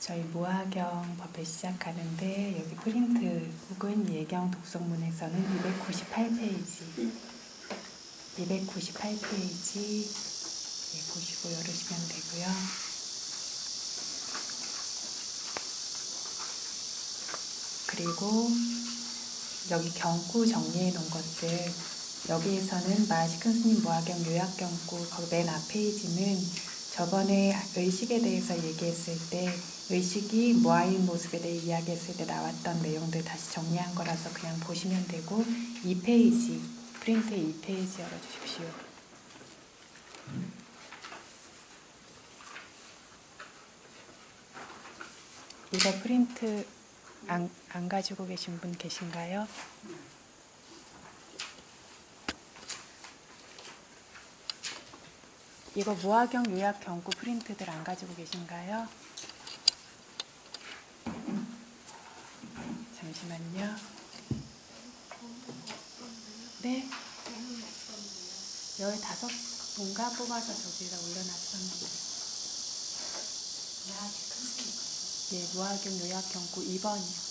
저희 무화경 법을 시작하는데 여기 프린트 혹은 예경 독성문에서는 298페이지 보시고 열으시면 되고요. 그리고 여기 경구 정리해 놓은 것들, 여기에서는 마시큰 스님 무화경 요약경구 거기 맨 앞 페이지는 저번에 의식에 대해서 얘기했을 때 의식이 무아인 모습에 대해 이야기했을 때 나왔던 내용들 다시 정리한 거라서 그냥 보시면 되고, 2페이지, 프린트의 2페이지 열어주십시오. 이거 프린트 안 가지고 계신 분 계신가요? 이거 무화경 요약 경구 프린트들 안 가지고 계신가요? 잠시만요. 네? 15분가 뽑아서 저기다 올려놨었는데. 예, 무화경 요약 경구 2번이요.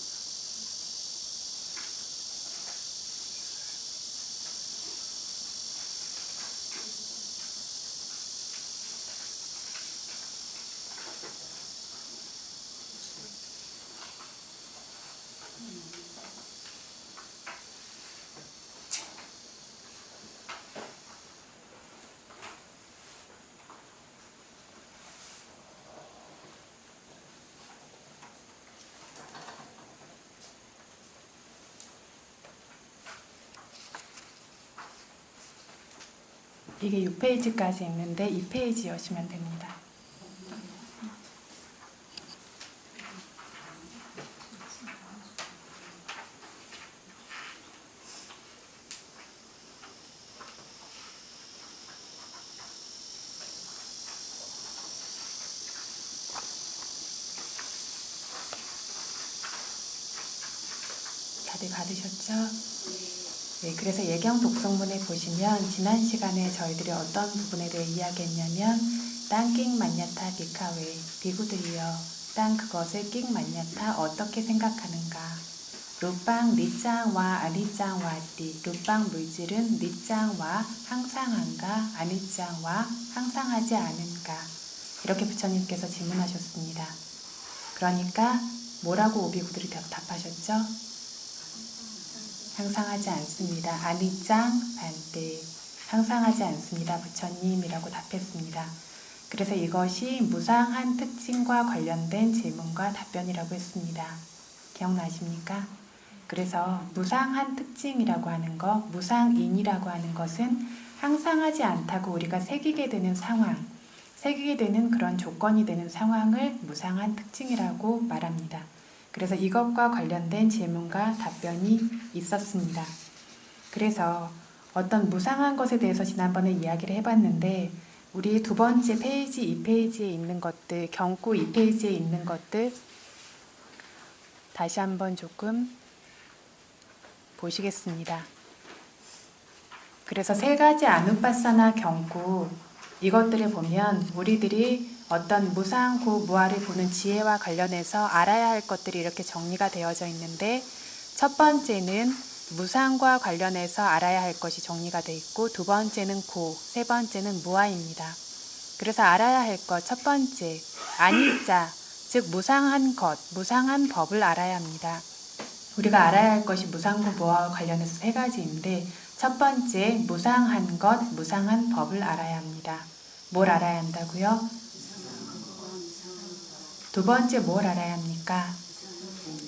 이게 6페이지까지 있는데 2페이지 여시면 됩니다. 다들 받으셨죠? 네, 그래서 예경 독성문에 보시면 지난 시간에 저희들이 어떤 부분에 대해 이야기했냐면 땅 끽 만냐타 비카웨, 비구들이여 땅 그것을 끽 만냐타 어떻게 생각하는가, 루빵 니짱와 아니짱와 띠, 루빵 물질은 니짱와 항상한가 아니짱와 항상하지 않은가, 이렇게 부처님께서 질문하셨습니다. 그러니까 뭐라고 오비구들이 답하셨죠? 항상하지 않습니다. 아니짱 반대, 항상하지 않습니다. 부처님이라고 답했습니다. 그래서 이것이 무상한 특징과 관련된 질문과 답변이라고 했습니다. 기억나십니까? 그래서 무상한 특징이라고 하는 것, 무상인이라고 하는 것은 항상하지 않다고 우리가 새기게 되는 상황, 새기게 되는 그런 조건이 되는 상황을 무상한 특징이라고 말합니다. 그래서 이것과 관련된 질문과 답변이 있었습니다. 그래서 어떤 무상한 것에 대해서 지난번에 이야기를 해봤는데, 우리 두 번째 페이지 2페이지에 있는 것들, 경구 2페이지에 있는 것들 다시 한번 조금 보시겠습니다. 그래서 세 가지 아누빠사나 경구, 이것들을 보면 우리들이 어떤 무상고 무아를 보는 지혜와 관련해서 알아야 할 것들이 이렇게 정리가 되어져 있는데, 첫 번째는 무상과 관련해서 알아야 할 것이 정리가 되어 있고, 두 번째는 고, 세 번째는 무아입니다. 그래서 알아야 할 것, 첫 번째 아니자, 즉 무상한 것, 무상한 법을 알아야 합니다. 우리가 알아야 할 것이 무상고 무아와 관련해서 세 가지인데, 첫 번째 무상한 것, 무상한 법을 알아야 합니다. 뭘 알아야 한다고요? 두 번째 뭘 알아야 합니까?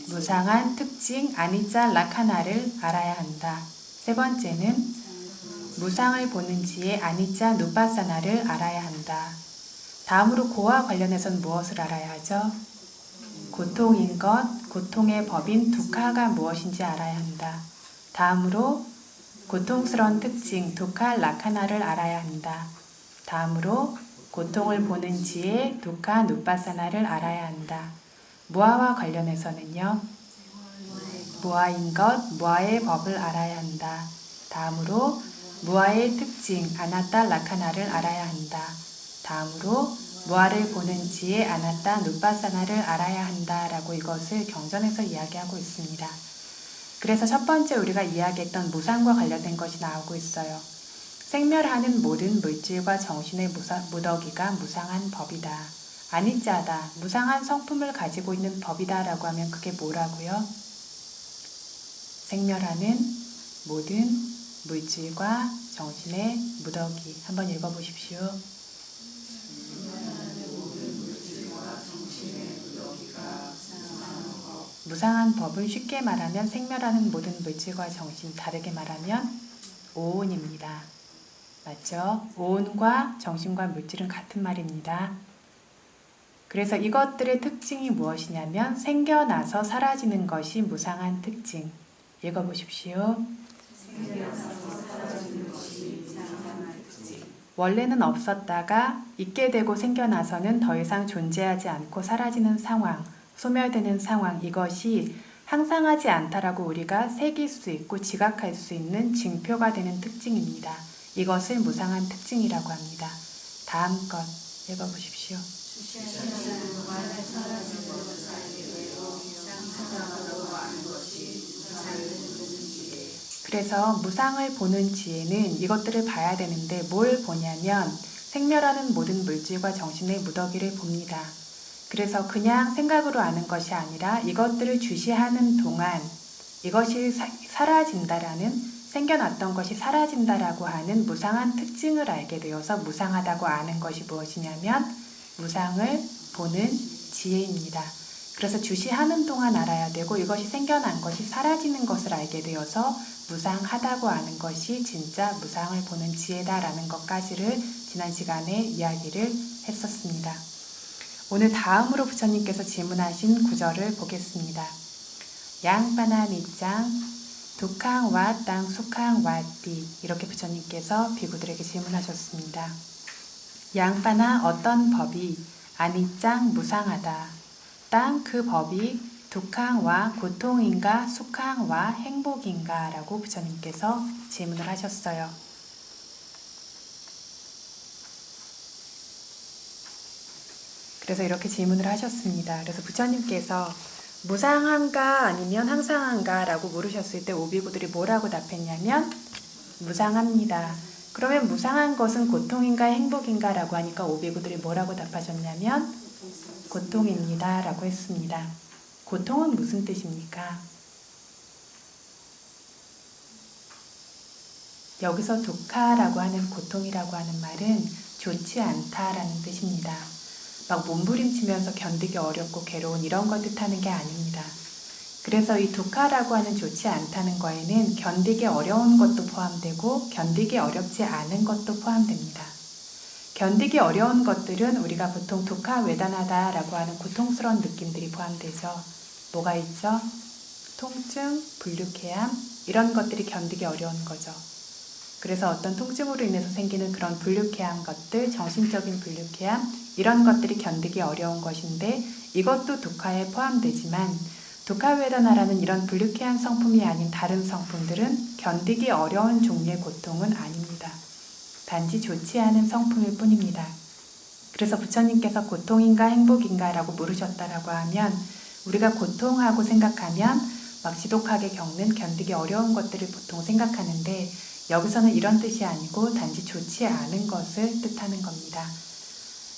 무상한 특징 아니자 라카나를 알아야 한다. 세 번째는 무상을 보는 지혜 아니자 누빠사나를 알아야 한다. 다음으로 고와 관련해서는 무엇을 알아야 하죠? 고통인 것, 고통의 법인 두카가 무엇인지 알아야 한다. 다음으로 고통스러운 특징 두카 라카나를 알아야 한다. 다음으로 고통을 보는 지혜 두카 누빠사나를 알아야 한다. 무아와 관련해서는요, 무아인 것, 무아의 법을 알아야 한다. 다음으로 무아의 특징 아나타 라카나를 알아야 한다. 다음으로 무아를 보는 지혜 아나타 누빠사나를 알아야 한다라고 이것을 경전에서 이야기하고 있습니다. 그래서 첫 번째 우리가 이야기했던 무상과 관련된 것이 나오고 있어요. 생멸하는 모든 물질과 정신의 무더기가 무상한 법이다. 아니짜다. 무상한 성품을 가지고 있는 법이다 라고 하면 그게 뭐라고요? 생멸하는 모든 물질과 정신의 무더기. 한번 읽어보십시오. 무상한 법은 쉽게 말하면 생멸하는 모든 물질과 정신, 다르게 말하면 오온입니다. 맞죠? 오온과 정신과 물질은 같은 말입니다. 그래서 이것들의 특징이 무엇이냐면 생겨나서 사라지는 것이 무상한 특징. 읽어보십시오. 원래는 없었다가 있게 되고 생겨나서는 더 이상 존재하지 않고 사라지는 상황, 소멸되는 상황, 이것이 항상하지 않다라고 우리가 새길 수 있고 지각할 수 있는 징표가 되는 특징입니다. 이것을 무상한 특징이라고 합니다. 다음 것 읽어보십시오. 그래서 무상을 보는 지혜는 이것들을 봐야 되는데 뭘 보냐면 생멸하는 모든 물질과 정신의 무더기를 봅니다. 그래서 그냥 생각으로 아는 것이 아니라 이것들을 주시하는 동안 이것이 사라진다라는 생겨났던 것이 사라진다라고 하는 무상한 특징을 알게 되어서 무상하다고 아는 것이 무엇이냐면 무상을 보는 지혜입니다. 그래서 주시하는 동안 알아야 되고 이것이 생겨난 것이 사라지는 것을 알게 되어서 무상하다고 아는 것이 진짜 무상을 보는 지혜다라는 것까지를 지난 시간에 이야기를 했었습니다. 오늘 다음으로 부처님께서 질문하신 구절을 보겠습니다. 양바나 밑장 두캉 와 땅 수캉 와띠 이렇게 부처님께서 비구들에게 질문하셨습니다. 양바나 어떤 법이 아니짱 무상하다. 땅 그 법이 두캉와 고통인가 수캉와 행복인가 라고 부처님께서 질문을 하셨어요. 그래서 이렇게 질문을 하셨습니다. 그래서 부처님께서 무상한가 아니면 항상한가 라고 물으셨을 때 오비구들이 뭐라고 답했냐면 무상합니다. 그러면 무상한 것은 고통인가 행복인가 라고 하니까 오비구들이 뭐라고 답하셨냐면 고통입니다 라고 했습니다. 고통은 무슨 뜻입니까? 여기서 두카라고 하는 고통이라고 하는 말은 좋지 않다라는 뜻입니다. 막 몸부림치면서 견디기 어렵고 괴로운 이런 걸 뜻하는 게 아닙니다. 그래서 이 두카라고 하는 좋지 않다는 거에는 견디기 어려운 것도 포함되고 견디기 어렵지 않은 것도 포함됩니다. 견디기 어려운 것들은 우리가 보통 두카 외단하다라고 하는 고통스러운 느낌들이 포함되죠. 뭐가 있죠? 통증, 불쾌함 이런 것들이 견디기 어려운 거죠. 그래서 어떤 통증으로 인해서 생기는 그런 불쾌한 것들, 정신적인 불쾌함 이런 것들이 견디기 어려운 것인데 이것도 두카에 포함되지만 두카웨다나라는 이런 불쾌한 성품이 아닌 다른 성품들은 견디기 어려운 종류의 고통은 아닙니다. 단지 좋지 않은 성품일 뿐입니다. 그래서 부처님께서 고통인가 행복인가 라고 물으셨다라고 하면 우리가 고통하고 생각하면 막 지독하게 겪는 견디기 어려운 것들을 보통 생각하는데 여기서는 이런 뜻이 아니고 단지 좋지 않은 것을 뜻하는 겁니다.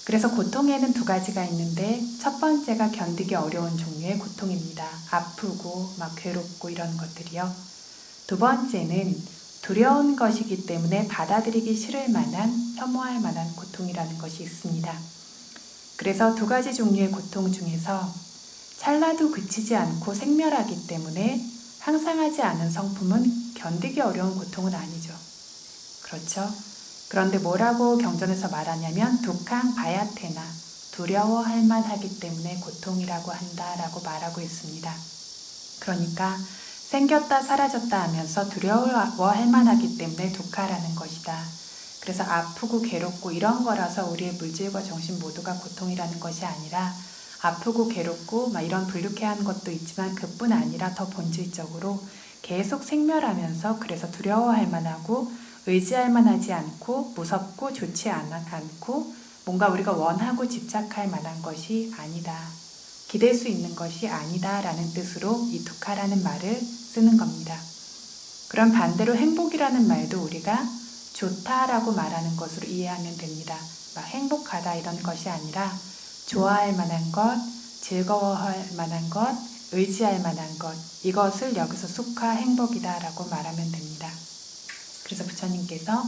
그래서 고통에는 두 가지가 있는데 첫 번째가 견디기 어려운 종류의 고통입니다. 아프고 막 괴롭고 이런 것들이요. 두 번째는 두려운 것이기 때문에 받아들이기 싫을 만한 혐오할 만한 고통이라는 것이 있습니다. 그래서 두 가지 종류의 고통 중에서 찰나도 그치지 않고 생멸하기 때문에 항상하지 않은 성품은 견디기 어려운 고통은 아니죠. 그렇죠? 그런데 뭐라고 경전에서 말하냐면 두캉 바야테나 두려워할 만하기 때문에 고통이라고 한다라고 말하고 있습니다. 그러니까 생겼다 사라졌다 하면서 두려워할 만하기 때문에 두카라는 것이다. 그래서 아프고 괴롭고 이런 거라서 우리의 물질과 정신 모두가 고통이라는 것이 아니라 아프고 괴롭고 막 이런 불쾌한 것도 있지만 그뿐 아니라 더 본질적으로 계속 생멸하면서 그래서 두려워할 만하고 의지할 만하지 않고 무섭고 좋지 않고 뭔가 우리가 원하고 집착할 만한 것이 아니다. 기댈 수 있는 것이 아니다 라는 뜻으로 이 두카라는 말을 쓰는 겁니다. 그럼 반대로 행복이라는 말도 우리가 좋다라고 말하는 것으로 이해하면 됩니다. 막 행복하다 이런 것이 아니라 좋아할 만한 것, 즐거워할 만한 것, 의지할 만한 것, 이것을 여기서 수카 행복이다 라고 말하면 됩니다. 그래서 부처님께서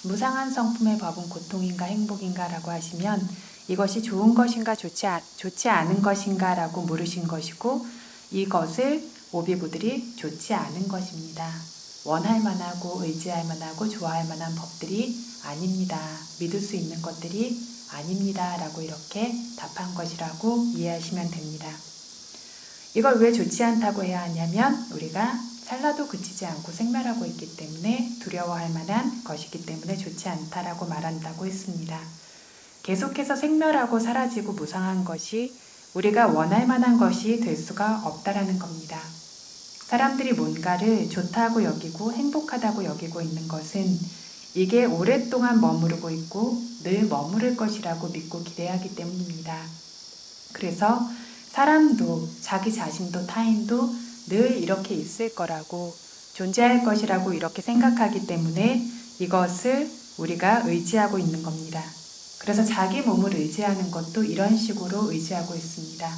무상한 성품의 법은 고통인가 행복인가 라고 하시면 이것이 좋은 것인가 좋지 않은 것인가 라고 물으신 것이고, 이것을 오비부들이 좋지 않은 것입니다. 원할 만하고 의지할 만하고 좋아할 만한 법들이 아닙니다. 믿을 수 있는 것들이 아닙니다 라고 이렇게 답한 것이라고 이해하시면 됩니다. 이걸 왜 좋지 않다고 해야 하냐면 우리가 살라도 그치지 않고 생멸하고 있기 때문에 두려워할 만한 것이기 때문에 좋지 않다라고 말한다고 했습니다. 계속해서 생멸하고 사라지고 무상한 것이 우리가 원할 만한 것이 될 수가 없다라는 겁니다. 사람들이 뭔가를 좋다고 여기고 행복하다고 여기고 있는 것은 이게 오랫동안 머무르고 있고 늘 머무를 것이라고 믿고 기대하기 때문입니다. 그래서 사람도 자기 자신도 타인도 늘 이렇게 있을 거라고 존재할 것이라고 이렇게 생각하기 때문에 이것을 우리가 의지하고 있는 겁니다. 그래서 자기 몸을 의지하는 것도 이런 식으로 의지하고 있습니다.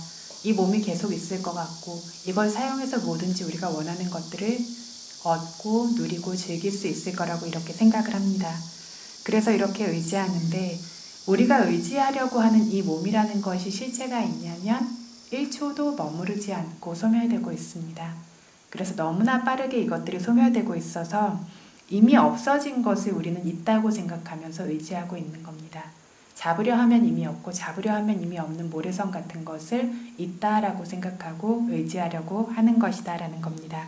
이 몸이 계속 있을 것 같고 이걸 사용해서 뭐든지 우리가 원하는 것들을 얻고 누리고 즐길 수 있을 거라고 이렇게 생각을 합니다. 그래서 이렇게 의지하는데 우리가 의지하려고 하는 이 몸이라는 것이 실체가 있냐면 1초도 머무르지 않고 소멸되고 있습니다. 그래서 너무나 빠르게 이것들이 소멸되고 있어서 이미 없어진 것을 우리는 있다고 생각하면서 의지하고 있는 겁니다. 잡으려 하면 이미 없고 잡으려 하면 이미 없는 모래성 같은 것을 있다라고 생각하고 의지하려고 하는 것이다라는 겁니다.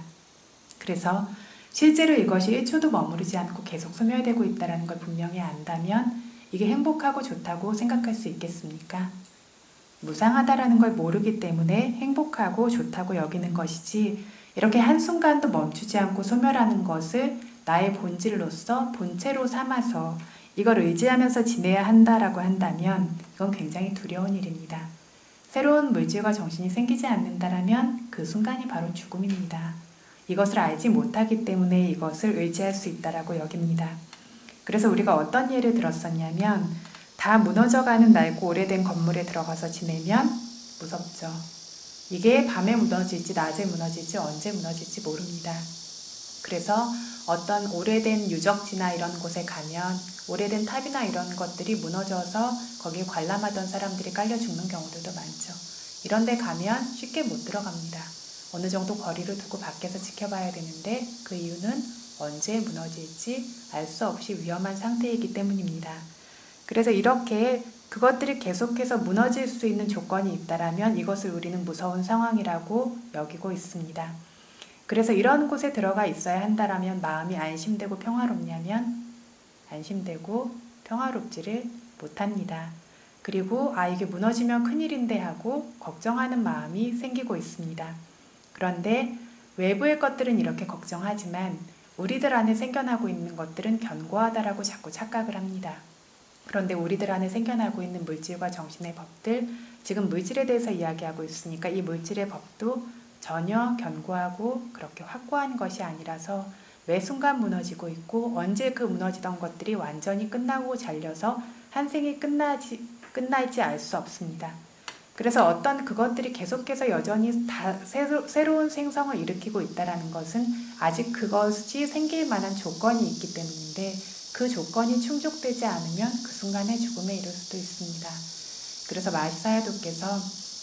그래서 실제로 이것이 1초도 머무르지 않고 계속 소멸되고 있다는 걸 분명히 안다면 이게 행복하고 좋다고 생각할 수 있겠습니까? 무상하다라는 걸 모르기 때문에 행복하고 좋다고 여기는 것이지 이렇게 한순간도 멈추지 않고 소멸하는 것을 나의 본질로서 본체로 삼아서 이걸 의지하면서 지내야 한다라고 한다면 이건 굉장히 두려운 일입니다. 새로운 물질과 정신이 생기지 않는다라면 그 순간이 바로 죽음입니다. 이것을 알지 못하기 때문에 이것을 의지할 수 있다라고 여깁니다. 그래서 우리가 어떤 예를 들었었냐면 다 무너져가는 낡고 오래된 건물에 들어가서 지내면 무섭죠. 이게 밤에 무너질지 낮에 무너질지 언제 무너질지 모릅니다. 그래서 어떤 오래된 유적지나 이런 곳에 가면 오래된 탑이나 이런 것들이 무너져서 거기에 관람하던 사람들이 깔려 죽는 경우들도 많죠. 이런 데 가면 쉽게 못 들어갑니다. 어느 정도 거리를 두고 밖에서 지켜봐야 되는데 그 이유는 언제 무너질지 알 수 없이 위험한 상태이기 때문입니다. 그래서 이렇게 그것들이 계속해서 무너질 수 있는 조건이 있다라면 이것을 우리는 무서운 상황이라고 여기고 있습니다. 그래서 이런 곳에 들어가 있어야 한다라면 마음이 안심되고 평화롭냐면 안심되고 평화롭지를 못합니다. 그리고 이게 무너지면 큰일인데 하고 걱정하는 마음이 생기고 있습니다. 그런데 외부의 것들은 이렇게 걱정하지만 우리들 안에 생겨나고 있는 것들은 견고하다라고 자꾸 착각을 합니다. 그런데 우리들 안에 생겨나고 있는 물질과 정신의 법들, 지금 물질에 대해서 이야기하고 있으니까 이 물질의 법도 전혀 견고하고 그렇게 확고한 것이 아니라서 매 순간 무너지고 있고 언제 그 무너지던 것들이 완전히 끝나고 잘려서 한 생이 끝날지 알 수 없습니다. 그래서 어떤 그것들이 계속해서 여전히 다 새로운 생성을 일으키고 있다는 것은 아직 그것이 생길 만한 조건이 있기 때문인데 그 조건이 충족되지 않으면 그 순간에 죽음에 이를 수도 있습니다. 그래서 마시사야도께서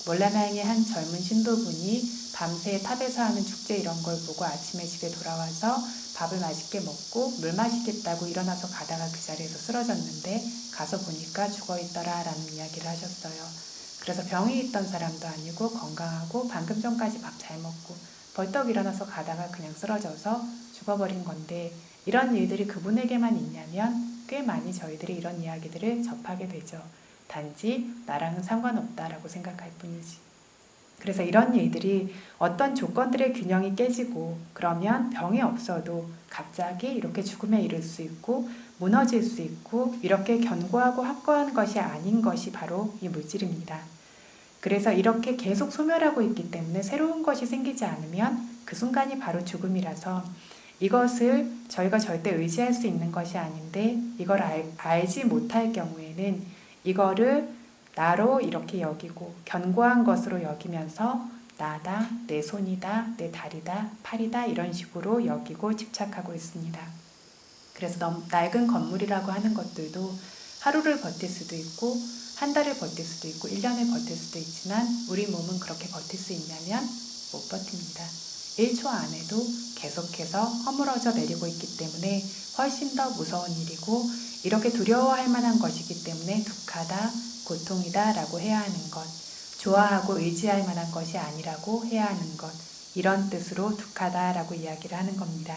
몰라나잉의 한 젊은 신도분이 밤새 탑에서 하는 축제 이런 걸 보고 아침에 집에 돌아와서 밥을 맛있게 먹고 물 마시겠다고 일어나서 가다가 그 자리에서 쓰러졌는데 가서 보니까 죽어있더라 라는 이야기를 하셨어요. 그래서 병이 있던 사람도 아니고 건강하고 방금 전까지 밥 잘 먹고 벌떡 일어나서 가다가 그냥 쓰러져서 죽어버린 건데 이런 일들이 그분에게만 있냐면 꽤 많이 저희들이 이런 이야기들을 접하게 되죠. 단지 나랑은 상관없다라고 생각할 뿐이지. 그래서 이런 일들이 어떤 조건들의 균형이 깨지고 그러면 병이 없어도 갑자기 이렇게 죽음에 이를 수 있고 무너질 수 있고 이렇게 견고하고 확고한 것이 아닌 것이 바로 이 물질입니다. 그래서 이렇게 계속 소멸하고 있기 때문에 새로운 것이 생기지 않으면 그 순간이 바로 죽음이라서 이것을 저희가 절대 의지할 수 있는 것이 아닌데 이걸 알지 못할 경우에는 이거를 나로 이렇게 여기고 견고한 것으로 여기면서 나다, 내 손이다, 내 다리다, 팔이다 이런 식으로 여기고 집착하고 있습니다. 그래서 너무 낡은 건물이라고 하는 것들도 하루를 버틸 수도 있고 한 달을 버틸 수도 있고 1년을 버틸 수도 있지만 우리 몸은 그렇게 버틸 수 있냐면 못 버팁니다. 1초 안에도 계속해서 허물어져 내리고 있기 때문에 훨씬 더 무서운 일이고 이렇게 두려워할 만한 것이기 때문에 독하다, 고통이다 라고 해야 하는 것, 좋아하고 의지할 만한 것이 아니라고 해야 하는 것, 이런 뜻으로 독하다 라고 이야기를 하는 겁니다.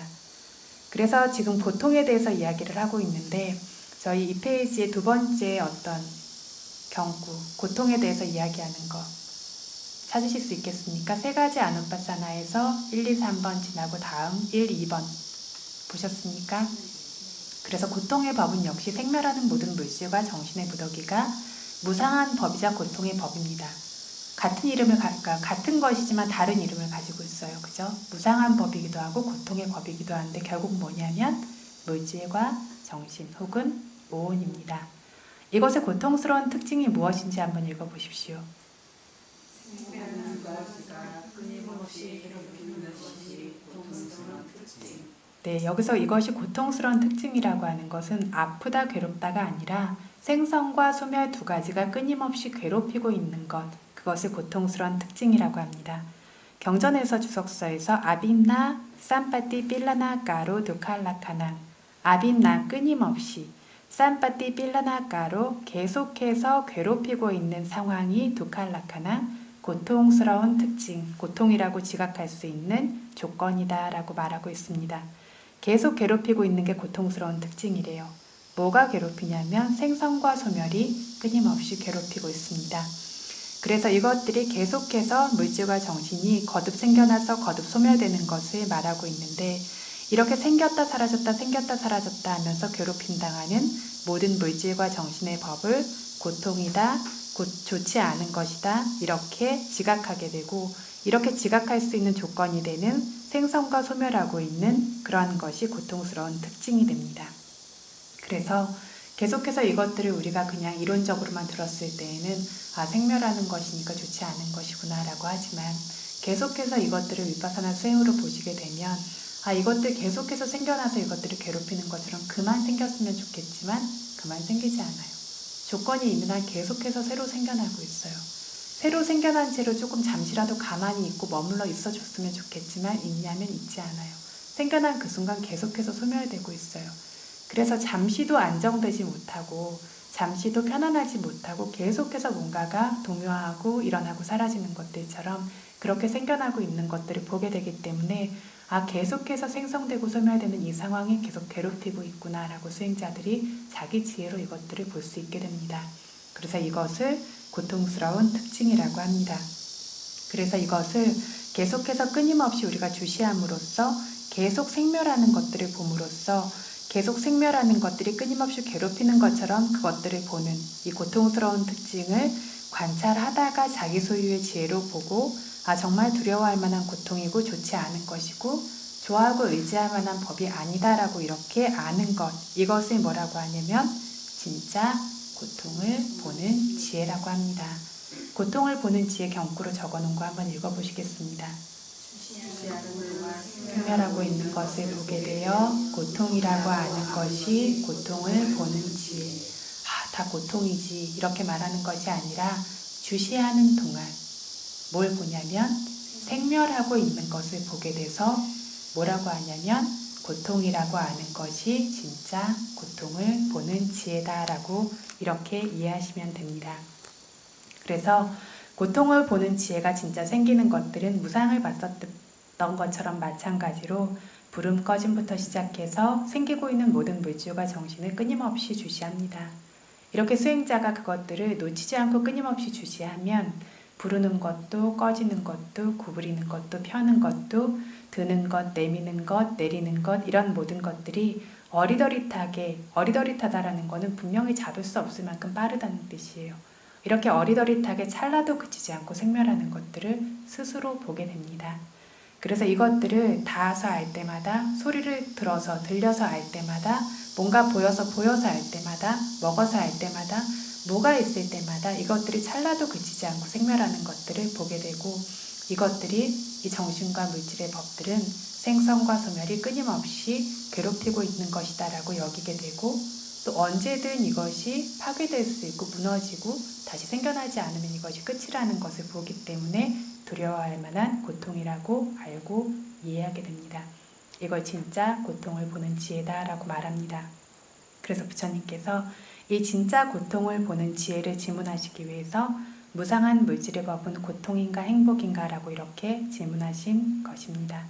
그래서 지금 고통에 대해서 이야기를 하고 있는데 저희 이 페이지의 두 번째 어떤 경구, 고통에 대해서 이야기하는 거 찾으실 수 있겠습니까? 세 가지 아누파사나에서 1, 2, 3번 지나고 다음 1, 2번 보셨습니까? 그래서 고통의 법은 역시 생멸하는 모든 물질과 정신의 무더기가 무상한 법이자 고통의 법입니다. 같은 이름을 같은 것이지만 다른 이름을 가지고 있어요. 그죠? 무상한 법이기도 하고 고통의 법이기도 한데 결국 뭐냐면 물질과 정신 혹은 오온입니다. 이것의 고통스러운 특징이 무엇인지 한번 읽어보십시오. 네, 여기서 이것이 고통스러운 특징이라고 하는 것은 아프다, 괴롭다가 아니라 생성과 소멸 두 가지가 끊임없이 괴롭히고 있는 것, 그것을 고통스러운 특징이라고 합니다. 경전에서 주석서에서 아빈나, 삼파티 빌라나 까로 두칼라카나 아빈나 끊임없이 삼파티 빌라나 까로 계속해서 괴롭히고 있는 상황이 두칼라카나 고통스러운 특징, 고통이라고 지각할 수 있는 조건이다 라고 말하고 있습니다. 계속 괴롭히고 있는 게 고통스러운 특징이래요. 뭐가 괴롭히냐면 생성과 소멸이 끊임없이 괴롭히고 있습니다. 그래서 이것들이 계속해서 물질과 정신이 거듭 생겨나서 거듭 소멸되는 것을 말하고 있는데 이렇게 생겼다 사라졌다 생겼다 사라졌다 하면서 괴롭힘당하는 모든 물질과 정신의 법을 고통이다, 좋지 않은 것이다 이렇게 지각하게 되고 이렇게 지각할 수 있는 조건이 되는 생성과 소멸하고 있는 그러한 것이 고통스러운 특징이 됩니다. 그래서 계속해서 이것들을 우리가 그냥 이론적으로만 들었을 때에는 생멸하는 것이니까 좋지 않은 것이구나 라고 하지만 계속해서 이것들을 위파사나 수행으로 보시게 되면 이것들 계속해서 생겨나서 이것들을 괴롭히는 것처럼 그만 생겼으면 좋겠지만 그만 생기지 않아요. 조건이 있는 한 계속해서 새로 생겨나고 있어요. 새로 생겨난 채로 조금 잠시라도 가만히 있고 머물러 있어줬으면 좋겠지만 있냐면 있지 않아요. 생겨난 그 순간 계속해서 소멸되고 있어요. 그래서 잠시도 안정되지 못하고 잠시도 편안하지 못하고 계속해서 뭔가가 동요하고 일어나고 사라지는 것들처럼 그렇게 생겨나고 있는 것들을 보게 되기 때문에 계속해서 생성되고 소멸되는 이 상황이 계속 괴롭히고 있구나라고 수행자들이 자기 지혜로 이것들을 볼 수 있게 됩니다. 그래서 이것을 고통스러운 특징이라고 합니다. 그래서 이것을 계속해서 끊임없이 우리가 주시함으로써 계속 생멸하는 것들을 봄으로써 계속 생멸하는 것들이 끊임없이 괴롭히는 것처럼 그것들을 보는 이 고통스러운 특징을 관찰하다가 자기 소유의 지혜로 보고 정말 두려워할 만한 고통이고 좋지 않은 것이고 좋아하고 의지할 만한 법이 아니다라고 이렇게 아는 것, 이것을 뭐라고 하냐면 진짜 고통을 보는 지혜라고 합니다. 고통을 보는 지혜 경구로 적어놓은 거 한번 읽어보시겠습니다. 생멸하고 있는 것을 보게 되어 고통이라고 아는 것이 고통을 보는 지혜. 다 고통이지 이렇게 말하는 것이 아니라 주시하는 동안 뭘 보냐면 생멸하고 있는 것을 보게 돼서 뭐라고 하냐면 고통이라고 아는 것이 진짜 고통을 보는 지혜다라고 이렇게 이해하시면 됩니다. 그래서 고통을 보는 지혜가 진짜 생기는 것들은 무상을 봤었던 것처럼 마찬가지로 부름 꺼짐부터 시작해서 생기고 있는 모든 물질과 정신을 끊임없이 주시합니다. 이렇게 수행자가 그것들을 놓치지 않고 끊임없이 주시하면 부르는 것도 꺼지는 것도 구부리는 것도 펴는 것도 드는 것, 내미는 것, 내리는 것 이런 모든 것들이 어리더릿하다라는 것은 분명히 잡을 수 없을 만큼 빠르다는 뜻이에요. 이렇게 어리더릿하게 찰나도 그치지 않고 생멸하는 것들을 스스로 보게 됩니다. 그래서 이것들을 닿아서 알 때마다, 소리를 들어서 들려서 알 때마다, 뭔가 보여서 알 때마다, 먹어서 알 때마다, 뭐가 있을 때마다 이것들이 찰나도 그치지 않고 생멸하는 것들을 보게 되고, 이것들이 이 정신과 물질의 법들은 생성과 소멸이 끊임없이 괴롭히고 있는 것이다 라고 여기게 되고, 또 언제든 이것이 파괴될 수 있고 무너지고 다시 생겨나지 않으면 이것이 끝이라는 것을 보기 때문에 두려워할 만한 고통이라고 알고 이해하게 됩니다. 이걸 진짜 고통을 보는 지혜다 라고 말합니다. 그래서 부처님께서 이 진짜 고통을 보는 지혜를 질문하시기 위해서 무상한 물질의 법은 고통인가 행복인가 라고 이렇게 질문하신 것입니다.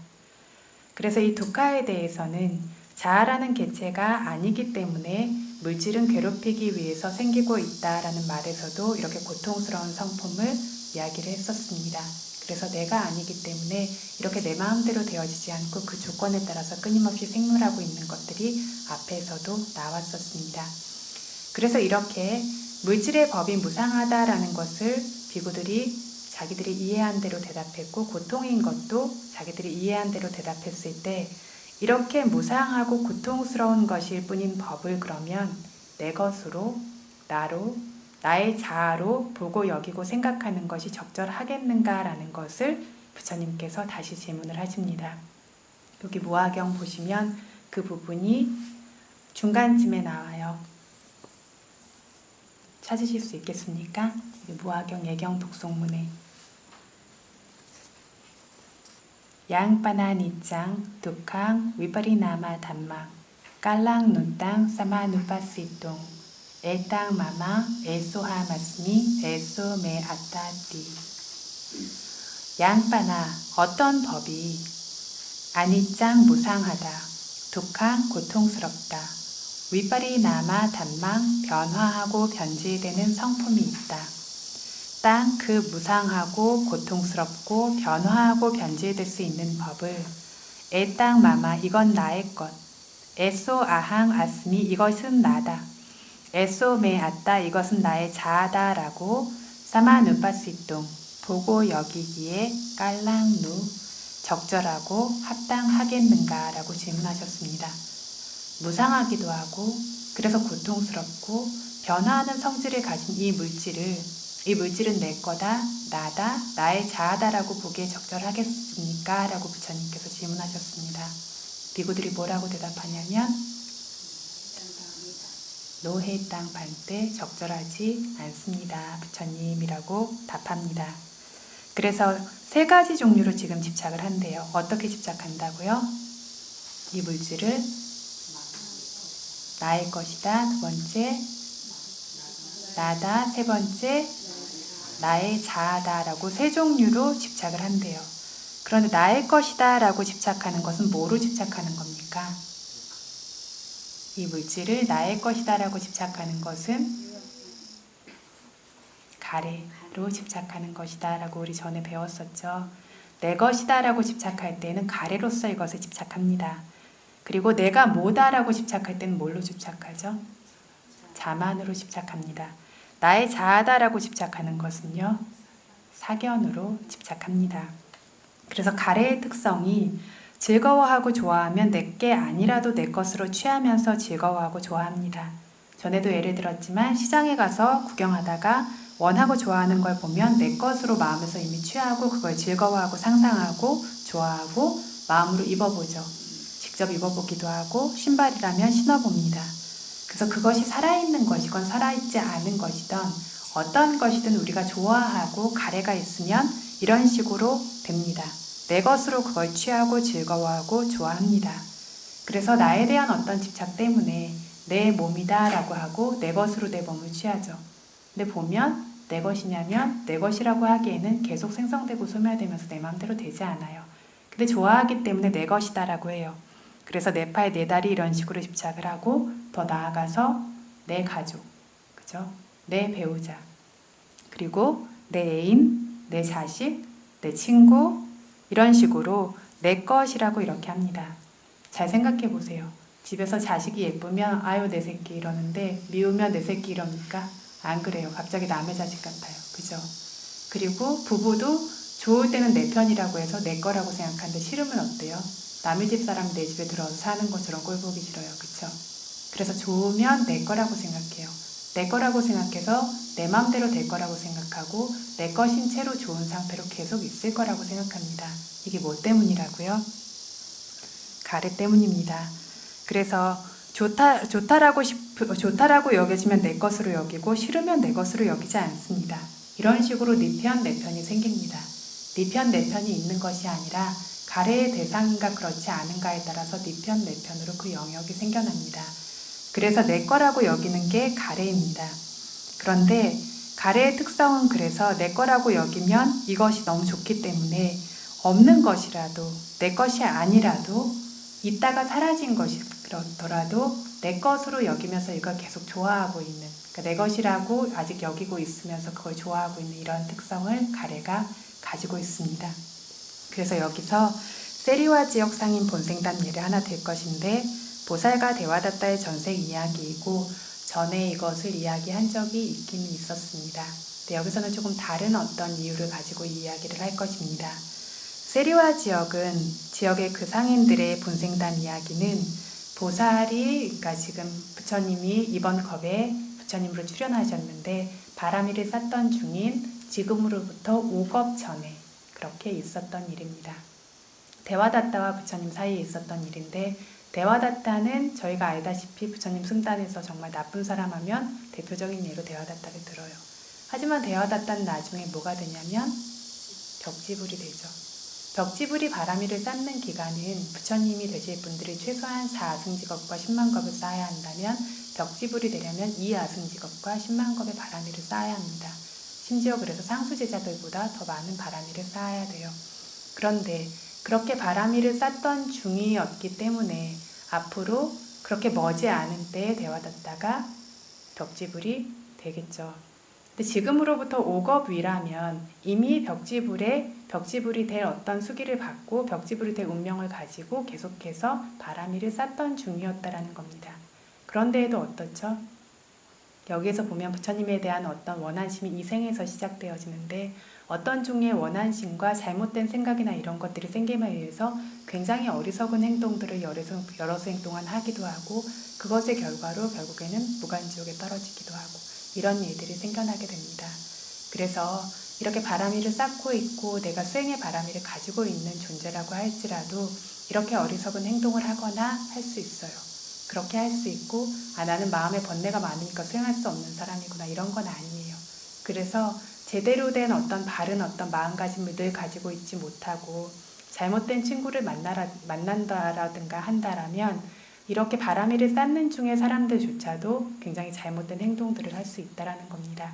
그래서 이 두카에 대해서는 자아라는 개체가 아니기 때문에 물질은 괴롭히기 위해서 생기고 있다라는 말에서도 이렇게 고통스러운 성품을 이야기를 했었습니다. 그래서 내가 아니기 때문에 이렇게 내 마음대로 되어지지 않고 그 조건에 따라서 끊임없이 생물하고 있는 것들이 앞에서도 나왔었습니다. 그래서 이렇게 물질의 법이 무상하다라는 것을 비구들이 자기들이 이해한 대로 대답했고 고통인 것도 자기들이 이해한 대로 대답했을 때 이렇게 무상하고 고통스러운 것일 뿐인 법을 그러면 내 것으로, 나로, 나의 자아로 보고 여기고 생각하는 것이 적절하겠는가라는 것을 부처님께서 다시 질문을 하십니다. 여기 무화경 보시면 그 부분이 중간쯤에 나와요. 찾으실 수 있겠습니까? 무화경 예경 독송문에 양빠나 니짱 두캉 위파리나마 담마 깔랑 눈땅 사마누파시똥 에땅 마마 에소하 마스미 에소 메 아따띠. 양빠나 어떤 법이 아니짱 무상하다, 두캉 고통스럽다, 위파리나마 담망 변화하고 변질되는 성품이 있다. 땅 그 무상하고 고통스럽고 변화하고 변질될 수 있는 법을 에땅 마마 이건 나의 것, 에소 아항 아스미 이것은 나다, 에소 메 아따 이것은 나의 자아다 라고 사마누파시똥 보고 여기기에 깔랑누 적절하고 합당하겠는가 라고 질문하셨습니다. 무상하기도 하고 그래서 고통스럽고 변화하는 성질을 가진 이 물질은 내 거다, 나다, 나의 자아다 라고 보기에 적절하겠습니까? 라고 부처님께서 질문하셨습니다. 비구들이 뭐라고 대답하냐면 노해 땅 반때 적절하지 않습니다. 부처님이라고 답합니다. 그래서 세 가지 종류로 지금 집착을 한대요. 어떻게 집착한다고요? 이 물질을 나의 것이다. 두 번째, 나다. 세 번째, 나의 자아다 라고 세 종류로 집착을 한대요. 그런데 나의 것이다 라고 집착하는 것은 뭐로 집착하는 겁니까? 이 물질을 나의 것이다 라고 집착하는 것은 가래로 집착하는 것이다 라고 우리 전에 배웠었죠. 내 것이다 라고 집착할 때는 가래로서 이것을 집착합니다. 그리고 내가 뭐다 라고 집착할 때는 뭘로 집착하죠? 자만으로 집착합니다. 나의 자아다 라고 집착하는 것은요, 사견으로 집착합니다. 그래서 가래의 특성이 즐거워하고 좋아하면 내게 아니라도 내 것으로 취하면서 즐거워하고 좋아합니다. 전에도 예를 들었지만 시장에 가서 구경하다가 원하고 좋아하는 걸 보면 내 것으로 마음에서 이미 취하고 그걸 즐거워하고 상상하고 좋아하고 마음으로 입어보죠. 직접 입어보기도 하고 신발이라면 신어봅니다. 그래서 그것이 살아있는 것이건 살아있지 않은 것이든 어떤 것이든 우리가 좋아하고 가래가 있으면 이런 식으로 됩니다. 내 것으로 그걸 취하고 즐거워하고 좋아합니다. 그래서 나에 대한 어떤 집착 때문에 내 몸이다 라고 하고 내 것으로 내 몸을 취하죠. 근데 보면 내 것이냐면 내 것이라고 하기에는 계속 생성되고 소멸되면서 내 마음대로 되지 않아요. 근데 좋아하기 때문에 내 것이다 라고 해요. 그래서 내 팔, 내 다리 이런 식으로 집착을 하고 더 나아가서 내 가족, 그죠? 내 배우자, 그리고 내 애인, 내 자식, 내 친구 이런 식으로 내 것이라고 이렇게 합니다. 잘 생각해 보세요. 집에서 자식이 예쁘면 아유 내 새끼 이러는데 미우면 내 새끼 이럽니까? 안 그래요. 갑자기 남의 자식 같아요. 그죠? 그리고 부부도 좋을 때는 내 편이라고 해서 내 거라고 생각하는데 싫으면 어때요? 남의 집 사람이 내 집에 들어와서 사는 것처럼 꼴 보기 싫어요. 그쵸? 그래서 좋으면 내 거라고 생각해요. 내 거라고 생각해서 내 마음대로 될 거라고 생각하고 내 것인 채로 좋은 상태로 계속 있을 거라고 생각합니다. 이게 뭐 때문이라고요? 가래 때문입니다. 그래서 좋다라고 여겨지면 내 것으로 여기고 싫으면 내 것으로 여기지 않습니다. 이런 식으로 네 편, 내 편이 생깁니다. 네 편, 내 편이 있는 것이 아니라 가래의 대상인가 그렇지 않은가에 따라서 네 편, 내 편으로 그 영역이 생겨납니다. 그래서 내 거라고 여기는 게 가래입니다. 그런데 가래의 특성은 그래서 내 거라고 여기면 이것이 너무 좋기 때문에 없는 것이라도 내 것이 아니라도 있다가 사라진 것이더라도 내 것으로 여기면서 이걸 계속 좋아하고 있는 그러니까 내 것이라고 아직 여기고 있으면서 그걸 좋아하고 있는 이런 특성을 가래가 가지고 있습니다. 그래서 여기서 세리와 지역 상인 본생담 예를 하나 들 것인데 보살과 데와다타의 전생 이야기이고 전에 이것을 이야기한 적이 있긴 있었습니다. 근데 여기서는 조금 다른 어떤 이유를 가지고 이 이야기를 할 것입니다. 세리와 지역은 지역의 그 상인들의 본생담 이야기는 보살이 그러니까 지금 부처님이 이번 겁에 부처님으로 출연하셨는데 바람이를 쌌던 중인 지금으로부터 5겁 전에 그렇게 있었던 일입니다. 데와다타와 부처님 사이에 있었던 일인데 데와다타는 저희가 알다시피 부처님 승단에서 정말 나쁜 사람 하면 대표적인 예로 데와다타를 들어요. 하지만 데와다타는 나중에 뭐가 되냐면 벽지불이 되죠. 벽지불이 바람이를 쌓는 기간은 부처님이 되실 분들이 최소한 4아승직업과 10만 겁을 쌓아야 한다면 벽지불이 되려면 2아승직업과 10만 겁의 바람이를 쌓아야 합니다. 심지어 그래서 상수제자들보다 더 많은 바람이를 쌓아야 돼요. 그런데 그렇게 바람이를 쌓던 중이었기 때문에 앞으로 그렇게 머지않은 때에 데와다타가 벽지불이 되겠죠. 근데 지금으로부터 5겁 위라면 이미 벽지불이 될 어떤 수기를 받고 벽지불이 될 운명을 가지고 계속해서 바람이를 쌓던 중이었다라는 겁니다. 그런데에도 어떻죠? 여기에서 보면 부처님에 대한 어떤 원한심이 이 생에서 시작되어지는데 어떤 종류의 원한심과 잘못된 생각이나 이런 것들이 생김에 의해서 굉장히 어리석은 행동들을 여러 수 동안 하기도 하고 그것의 결과로 결국에는 무간지옥에 떨어지기도 하고 이런 일들이 생겨나게 됩니다. 그래서 이렇게 바람이를 쌓고 있고 내가 수행의 바람이를 가지고 있는 존재라고 할지라도 이렇게 어리석은 행동을 하거나 할 수 있어요. 그렇게 할 수 있고 나는 마음에 번뇌가 많으니까 수행할 수 없는 사람이구나 이런 건 아니에요. 그래서 제대로 된 어떤 바른 어떤 마음가짐을 늘 가지고 있지 못하고 잘못된 친구를 만난다라든가 한다라면 이렇게 바람이를 쌓는 중에 사람들조차도 굉장히 잘못된 행동들을 할 수 있다는 겁니다.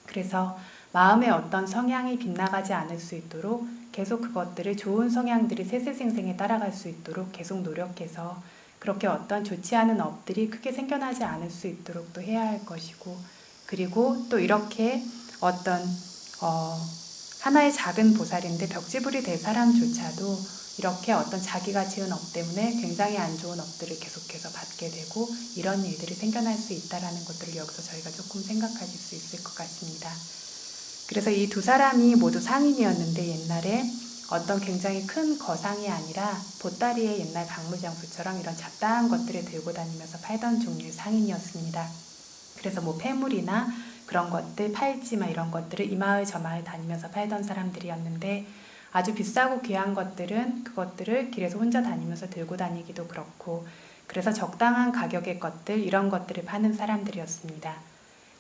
그래서 마음의 어떤 성향이 빗나가지 않을 수 있도록 계속 그것들을 좋은 성향들이 세세생생에 따라갈 수 있도록 계속 노력해서 그렇게 어떤 좋지 않은 업들이 크게 생겨나지 않을 수 있도록 또 해야 할 것이고 그리고 또 이렇게 어떤 하나의 작은 보살인데 벽지불이 될 사람조차도 이렇게 어떤 자기가 지은 업 때문에 굉장히 안 좋은 업들을 계속해서 받게 되고 이런 일들이 생겨날 수 있다는 것들을 여기서 저희가 조금 생각하실 수 있을 것 같습니다. 그래서 이 두 사람이 모두 상인이었는데 옛날에 어떤 굉장히 큰 거상이 아니라 보따리에 옛날 박물장수처럼 이런 잡다한 것들을 들고 다니면서 팔던 종류의 상인이었습니다. 그래서 뭐 폐물이나 그런 것들, 팔찌 이런 것들을 이 마을 저 마을 다니면서 팔던 사람들이었는데 아주 비싸고 귀한 것들은 그것들을 길에서 혼자 다니면서 들고 다니기도 그렇고 그래서 적당한 가격의 것들 이런 것들을 파는 사람들이었습니다.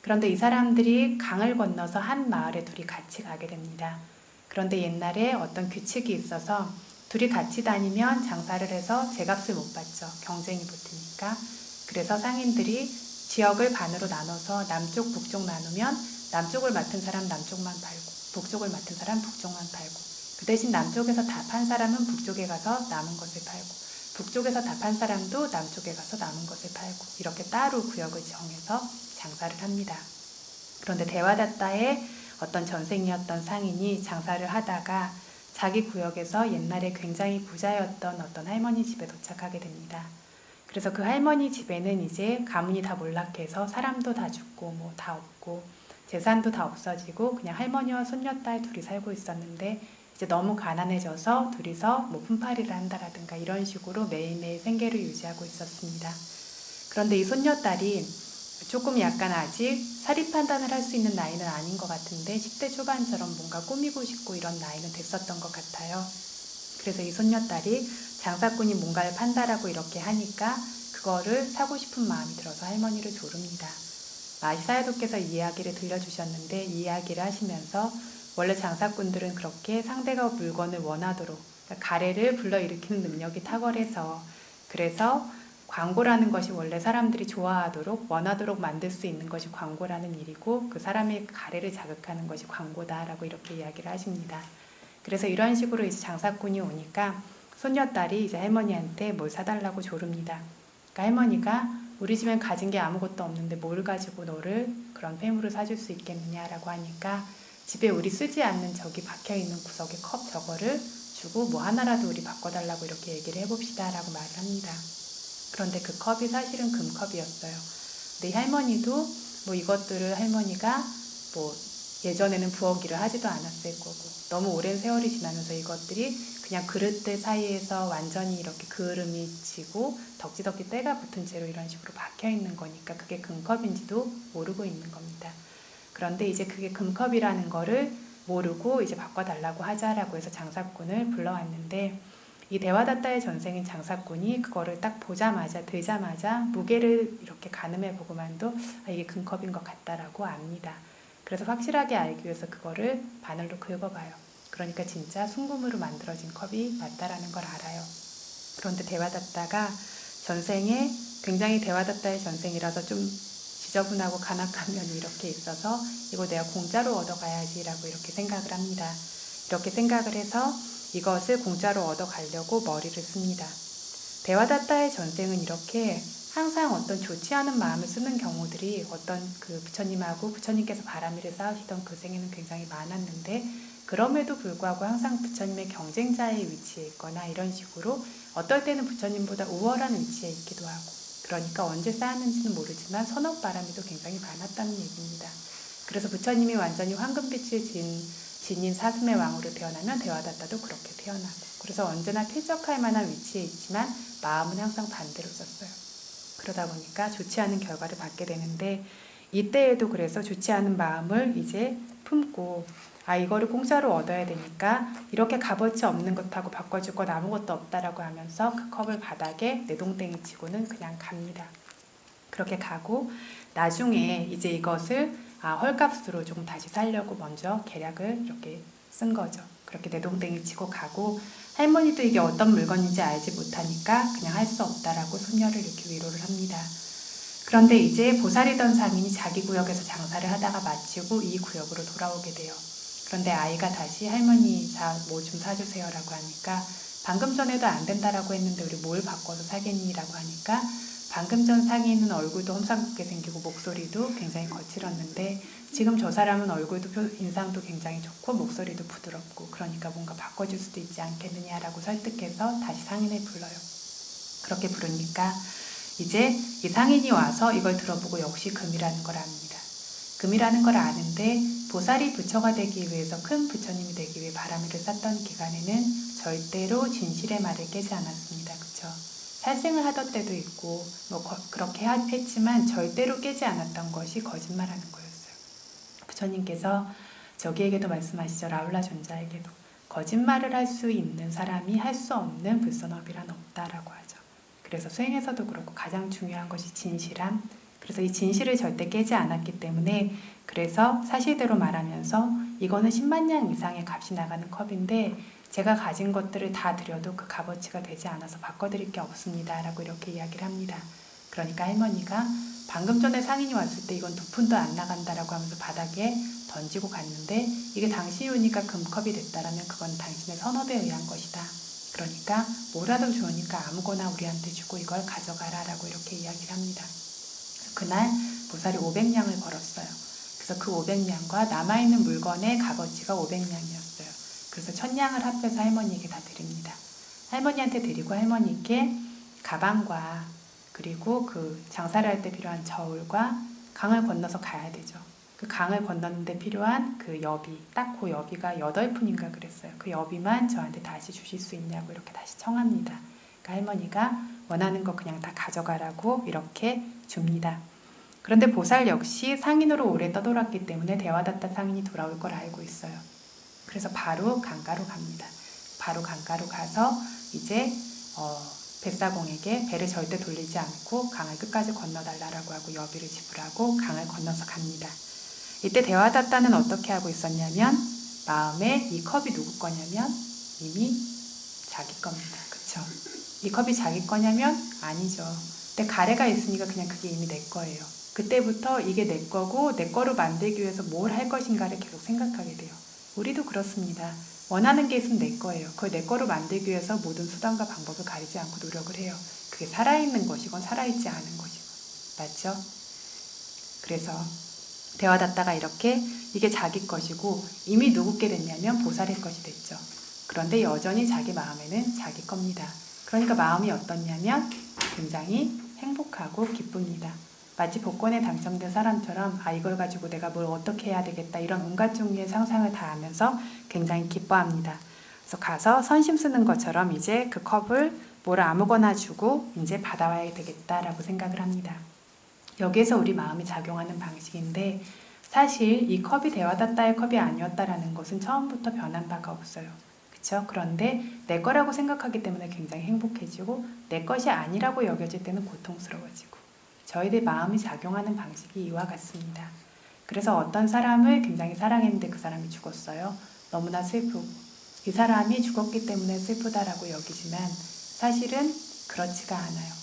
그런데 이 사람들이 강을 건너서 한 마을에 둘이 같이 가게 됩니다. 그런데 옛날에 어떤 규칙이 있어서 둘이 같이 다니면 장사를 해서 제값을 못 받죠. 경쟁이 붙으니까. 그래서 상인들이 지역을 반으로 나눠서 남쪽, 북쪽 나누면 남쪽을 맡은 사람 남쪽만 팔고 북쪽을 맡은 사람 북쪽만 팔고 그 대신 남쪽에서 다 판 사람은 북쪽에 가서 남은 것을 팔고 북쪽에서 다 판 사람도 남쪽에 가서 남은 것을 팔고 이렇게 따로 구역을 정해서 장사를 합니다. 그런데 데와다타의 어떤 전생이었던 상인이 장사를 하다가 자기 구역에서 옛날에 굉장히 부자였던 어떤 할머니 집에 도착하게 됩니다. 그래서 그 할머니 집에는 이제 가문이 다 몰락해서 사람도 다 죽고 뭐 다 없고 재산도 다 없어지고 그냥 할머니와 손녀딸 둘이 살고 있었는데 이제 너무 가난해져서 둘이서 뭐 품팔이를 한다라든가 이런 식으로 매일매일 생계를 유지하고 있었습니다. 그런데 이 손녀딸이 조금 약간 아직 사리 판단을 할 수 있는 나이는 아닌 것 같은데 10대 초반처럼 뭔가 꾸미고 싶고 이런 나이는 됐었던 것 같아요. 그래서 이 손녀딸이 장사꾼이 뭔가를 판다라고 이렇게 하니까 그거를 사고 싶은 마음이 들어서 할머니를 조릅니다. 마사야도께서 이 이야기를 들려주셨는데 이 이야기를 하시면서 원래 장사꾼들은 그렇게 상대가 물건을 원하도록 그러니까 가래를 불러일으키는 능력이 탁월해서 그래서 광고라는 것이 원래 사람들이 좋아하도록 원하도록 만들 수 있는 것이 광고라는 일이고 그 사람의 가래를 자극하는 것이 광고다라고 이렇게 이야기를 하십니다. 그래서 이런 식으로 이제 장사꾼이 오니까 손녀딸이 이제 할머니한테 뭘 사달라고 조릅니다. 그러니까 할머니가 우리 집엔 가진 게 아무것도 없는데 뭘 가지고 너를 그런 폐물을 사줄 수 있겠느냐라고 하니까 집에 우리 쓰지 않는 저기 박혀있는 구석의 컵 저거를 주고 뭐 하나라도 우리 바꿔달라고 이렇게 얘기를 해봅시다 라고 말을 합니다. 그런데 그 컵이 사실은 금컵이었어요. 근데 이 할머니도 뭐 이것들을 할머니가 뭐 예전에는 부엌일을 하지도 않았을 거고 너무 오랜 세월이 지나면서 이것들이 그냥 그릇들 사이에서 완전히 이렇게 그을음이 지고 덕지덕지 때가 붙은 채로 이런 식으로 박혀있는 거니까 그게 금컵인지도 모르고 있는 겁니다. 그런데 이제 그게 금컵이라는 거를 모르고 이제 바꿔달라고 하자라고 해서 장사꾼을 불러왔는데 이 데와다타의 전생인 장사꾼이 그거를 딱 보자마자 들자마자 무게를 이렇게 가늠해 보고만도 이게 금컵인 것 같다라고 압니다. 그래서 확실하게 알기 위해서 그거를 바늘로 긁어봐요. 그러니까 진짜 순금으로 만들어진 컵이 맞다라는 걸 알아요. 그런데 데와다타가 전생에 굉장히 데와다타의 전생이라서 좀 지저분하고 간악한 면이 이렇게 있어서 이거 내가 공짜로 얻어가야지라고 이렇게 생각을 합니다. 이렇게 생각을 해서 이것을 공짜로 얻어가려고 머리를 씁니다. 데와다타의 전생은 이렇게 항상 어떤 좋지 않은 마음을 쓰는 경우들이 어떤 그 부처님하고 부처님께서 바람이를 쌓으시던 그 생에는 굉장히 많았는데 그럼에도 불구하고 항상 부처님의 경쟁자의 위치에 있거나 이런 식으로 어떨 때는 부처님보다 우월한 위치에 있기도 하고 그러니까 언제 쌓았는지는 모르지만 선업바람이도 굉장히 많았다는 얘기입니다. 그래서 부처님이 완전히 황금빛을 지닌 사슴의 왕으로 태어나면 데와다타도 그렇게 태어나고 그래서 언제나 쾌적할 만한 위치에 있지만 마음은 항상 반대로 썼어요. 그러다 보니까 좋지 않은 결과를 받게 되는데 이때에도 그래서 좋지 않은 마음을 이제 품고 이거를 공짜로 얻어야 되니까 이렇게 값어치 없는 것하고 바꿔줄 건 아무것도 없다라고 하면서 그 컵을 바닥에 내동댕이 치고는 그냥 갑니다. 그렇게 가고 나중에 이제 이것을 헐값으로 조금 다시 살려고 먼저 계략을 이렇게 쓴 거죠. 그렇게 내동댕이 치고 가고 할머니도 이게 어떤 물건인지 알지 못하니까 그냥 할 수 없다라고 손녀를 이렇게 위로를 합니다. 그런데 이제 보살이던 상인이 자기 구역에서 장사를 하다가 마치고 이 구역으로 돌아오게 돼요. 그런데 아이가 다시 할머니 뭐 좀 사주세요라고 하니까 방금 전에도 안 된다라고 했는데 우리 뭘 바꿔서 사겠니라고 하니까 방금 전 상인은 얼굴도 험상궂게 생기고 목소리도 굉장히 거칠었는데 지금 저 사람은 얼굴도 인상도 굉장히 좋고 목소리도 부드럽고 그러니까 뭔가 바꿔줄 수도 있지 않겠느냐라고 설득해서 다시 상인을 불러요. 그렇게 부르니까 이제 이 상인이 와서 이걸 들어보고 역시 금이라는 걸 압니다. 금이라는 걸 아는데 보살이 부처가 되기 위해서 큰 부처님이 되기 위해 바람이를 쌌던 기간에는 절대로 진실의 말을 깨지 않았습니다. 그쵸? 살생을 하던 때도 있고 뭐 그렇게 했지만 절대로 깨지 않았던 것이 거짓말하는 거였어요. 부처님께서 저기에게도 말씀하시죠. 라울라 존자에게도 거짓말을 할 수 있는 사람이 할 수 없는 불선업이란 없다라고 하죠. 그래서 수행에서도 그렇고 가장 중요한 것이 진실함. 그래서 이 진실을 절대 깨지 않았기 때문에 그래서 사실대로 말하면서 이거는 10만 냥 이상의 값이 나가는 컵인데 제가 가진 것들을 다 드려도 그 값어치가 되지 않아서 바꿔드릴 게 없습니다. 라고 이렇게 이야기를 합니다. 그러니까 할머니가 방금 전에 상인이 왔을 때 이건 두 푼도 안 나간다라고 하면서 바닥에 던지고 갔는데 이게 당신이 오니까 금컵이 됐다라면 그건 당신의 선업에 의한 것이다. 그러니까 뭐라도 좋으니까 아무거나 우리한테 주고 이걸 가져가라 라고 이렇게 이야기를 합니다. 그날 보살이 500냥을 벌었어요. 그 그래서 그 500냥과 남아있는 물건의 값어치가 500냥이었어요. 그래서 1000냥을 합해서 할머니에게 다 드립니다. 할머니한테 드리고 할머니께 가방과 그리고 그 장사를 할 때 필요한 저울과 강을 건너서 가야 되죠. 그 강을 건너는데 필요한 그 여비, 딱 그 여비가 8푼인가 그랬어요. 그 여비만 저한테 다시 주실 수 있냐고 이렇게 다시 청합니다. 그러니까 할머니가 원하는 거 그냥 다 가져가라고 이렇게 줍니다. 그런데 보살 역시 상인으로 오래 떠돌았기 때문에 대화다타 상인이 돌아올 걸 알고 있어요. 그래서 바로 강가로 갑니다. 바로 강가로 가서 이제 뱃사공에게 배를 절대 돌리지 않고 강을 끝까지 건너달라고 하고 여비를 지불하고 강을 건너서 갑니다. 이때 대화다타는 어떻게 하고 있었냐면 마음에 이 컵이 누구 거냐면 이미 자기 겁니다. 그쵸? 이 컵이 자기 거냐면 아니죠. 근데 가래가 있으니까 그냥 그게 이미 내 거예요. 그때부터 이게 내 거고 내 거로 만들기 위해서 뭘 할 것인가를 계속 생각하게 돼요. 우리도 그렇습니다. 원하는 게 있으면 내 거예요. 그걸 내 거로 만들기 위해서 모든 수단과 방법을 가리지 않고 노력을 해요. 그게 살아있는 것이건 살아있지 않은 것이건. 맞죠? 그래서 대화다타가 이렇게 이게 자기 것이고 이미 누구께 됐냐면 보살의 것이 됐죠. 그런데 여전히 자기 마음에는 자기 겁니다. 그러니까 마음이 어떻냐면 굉장히 행복하고 기쁩니다. 마치 복권에 당첨된 사람처럼 이걸 가지고 내가 뭘 어떻게 해야 되겠다 이런 온갖 종류의 상상을 다 하면서 굉장히 기뻐합니다. 그래서 가서 선심 쓰는 것처럼 이제 그 컵을 뭘 아무거나 주고 이제 받아와야 되겠다라고 생각을 합니다. 여기에서 우리 마음이 작용하는 방식인데 사실 이 컵이 대화다타의 컵이 아니었다라는 것은 처음부터 변한 바가 없어요. 그렇죠? 그런데 내 거라고 생각하기 때문에 굉장히 행복해지고 내 것이 아니라고 여겨질 때는 고통스러워지고 저희들 마음이 작용하는 방식이 이와 같습니다. 그래서 어떤 사람을 굉장히 사랑했는데 그 사람이 죽었어요. 너무나 슬프고 이 사람이 죽었기 때문에 슬프다라고 여기지만 사실은 그렇지가 않아요.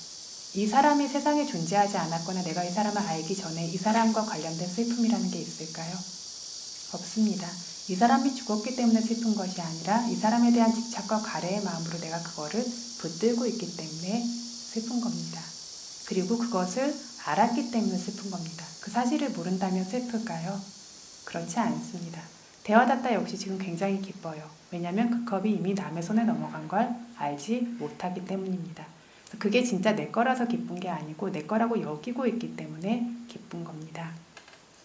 이 사람이 세상에 존재하지 않았거나 내가 이 사람을 알기 전에 이 사람과 관련된 슬픔이라는 게 있을까요? 없습니다. 이 사람이 죽었기 때문에 슬픈 것이 아니라 이 사람에 대한 집착과 가래의 마음으로 내가 그거를 붙들고 있기 때문에 슬픈 겁니다. 그리고 그것을 알았기 때문에 슬픈 겁니다. 그 사실을 모른다면 슬플까요? 그렇지 않습니다. 대화다타 역시 지금 굉장히 기뻐요. 왜냐하면 그 컵이 이미 남의 손에 넘어간 걸 알지 못하기 때문입니다. 그게 진짜 내 거라서 기쁜 게 아니고 내 거라고 여기고 있기 때문에 기쁜 겁니다.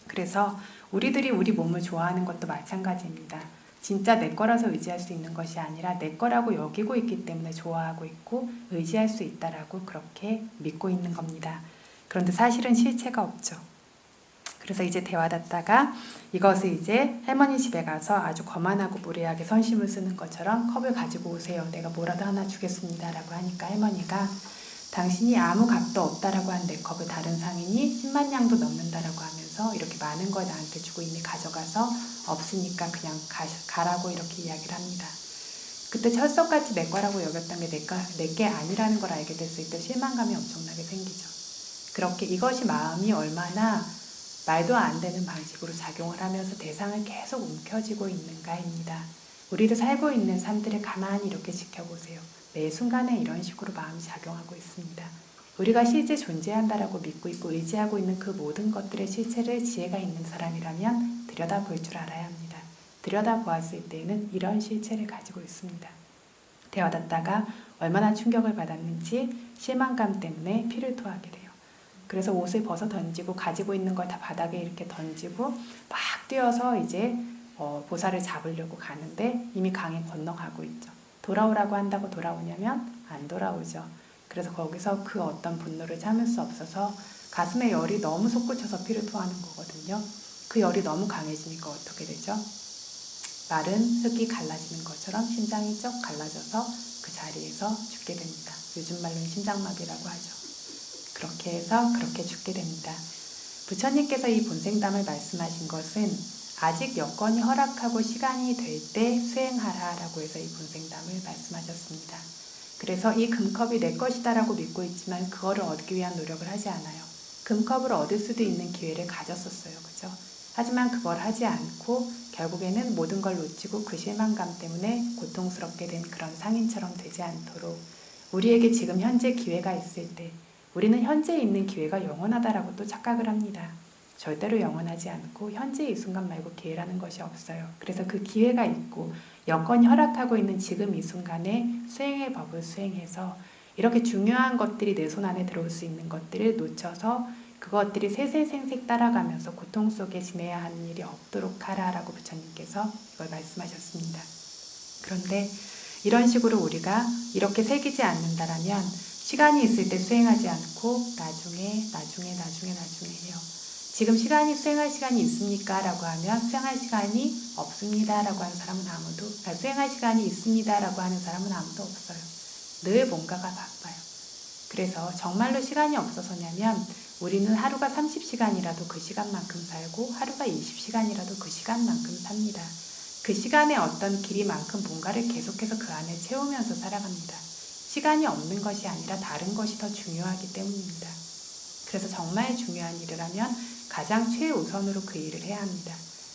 그래서 우리들이 우리 몸을 좋아하는 것도 마찬가지입니다. 진짜 내 거라서 의지할 수 있는 것이 아니라 내 거라고 여기고 있기 때문에 좋아하고 있고 의지할 수 있다라고 그렇게 믿고 있는 겁니다. 그런데 사실은 실체가 없죠. 그래서 이제 대화다타가 이것을 이제 할머니 집에 가서 아주 거만하고 무례하게 선심을 쓰는 것처럼 컵을 가지고 오세요. 내가 뭐라도 하나 주겠습니다. 라고 하니까 할머니가 당신이 아무 값도 없다라고 한 내 컵을 다른 상인이 10만 냥도 넘는다라고 하면서 이렇게 많은 걸 나한테 주고 이미 가져가서 없으니까 그냥 가라고 이렇게 이야기를 합니다. 그때 철석같이 내 거라고 여겼던 게 내게 아니라는 걸 알게 됐을 때 실망감이 엄청나게 생기죠. 그렇게 이것이 마음이 얼마나 말도 안 되는 방식으로 작용을 하면서 대상을 계속 움켜쥐고 있는가입니다. 우리도 살고 있는 삶들을 가만히 이렇게 지켜보세요. 매 순간에 이런 식으로 마음이 작용하고 있습니다. 우리가 실제 존재한다라고 믿고 있고 의지하고 있는 그 모든 것들의 실체를 지혜가 있는 사람이라면 들여다볼 줄 알아야 합니다. 들여다보았을 때에는 이런 실체를 가지고 있습니다. 대화다타가 얼마나 충격을 받았는지 실망감 때문에 피를 토하게 돼요. 그래서 옷을 벗어 던지고 가지고 있는 걸 다 바닥에 이렇게 던지고 막 뛰어서 이제 보살을 잡으려고 가는데 이미 강에 건너가고 있죠. 돌아오라고 한다고 돌아오냐면 안 돌아오죠. 그래서 거기서 그 어떤 분노를 참을 수 없어서 가슴에 열이 너무 솟구쳐서 피를 토하는 거거든요. 그 열이 너무 강해지니까 어떻게 되죠? 마른 흙이 갈라지는 것처럼 심장이 쩍 갈라져서 그 자리에서 죽게 됩니다. 요즘 말로는 심장마비라고 하죠. 그렇게 해서 그렇게 죽게 됩니다. 부처님께서 이 본생담을 말씀하신 것은 아직 여건이 허락하고 시간이 될 때 수행하라라고 해서 이 본생담을 말씀하셨습니다. 그래서 이 금컵이 내 것이다라고 믿고 있지만 그거를 얻기 위한 노력을 하지 않아요. 금컵을 얻을 수도 있는 기회를 가졌었어요. 그죠? 하지만 그걸 하지 않고 결국에는 모든 걸 놓치고 그 실망감 때문에 고통스럽게 된 그런 상인처럼 되지 않도록 우리에게 지금 현재 기회가 있을 때 우리는 현재 있는 기회가 영원하다라고 또 착각을 합니다. 절대로 영원하지 않고 현재 이 순간 말고 기회라는 것이 없어요. 그래서 그 기회가 있고 여건이 허락하고 있는 지금 이 순간에 수행의 법을 수행해서 이렇게 중요한 것들이 내 손 안에 들어올 수 있는 것들을 놓쳐서 그것들이 세세생색 따라가면서 고통 속에 지내야 하는 일이 없도록 하라라고 부처님께서 이걸 말씀하셨습니다. 그런데 이런 식으로 우리가 이렇게 새기지 않는다라면 시간이 있을 때 수행하지 않고 나중에 해요. 지금 수행할 시간이 있습니까? 라고 하면 수행할 시간이 없습니다. 라고 하는 사람은 수행할 시간이 있습니다. 라고 하는 사람은 아무도 없어요. 늘 뭔가가 바빠요. 그래서 정말로 시간이 없어서냐면 우리는 하루가 30시간이라도 그 시간만큼 살고 하루가 20시간이라도 그 시간만큼 삽니다. 그 시간의 어떤 길이만큼 뭔가를 계속해서 그 안에 채우면서 살아갑니다. 시간이 없는 것이 아니라 다른 것이 더 중요하기 때문입니다. 그래서 정말 중요한 일을 하면 가장 최우선으로 그 일을 해야 합니다.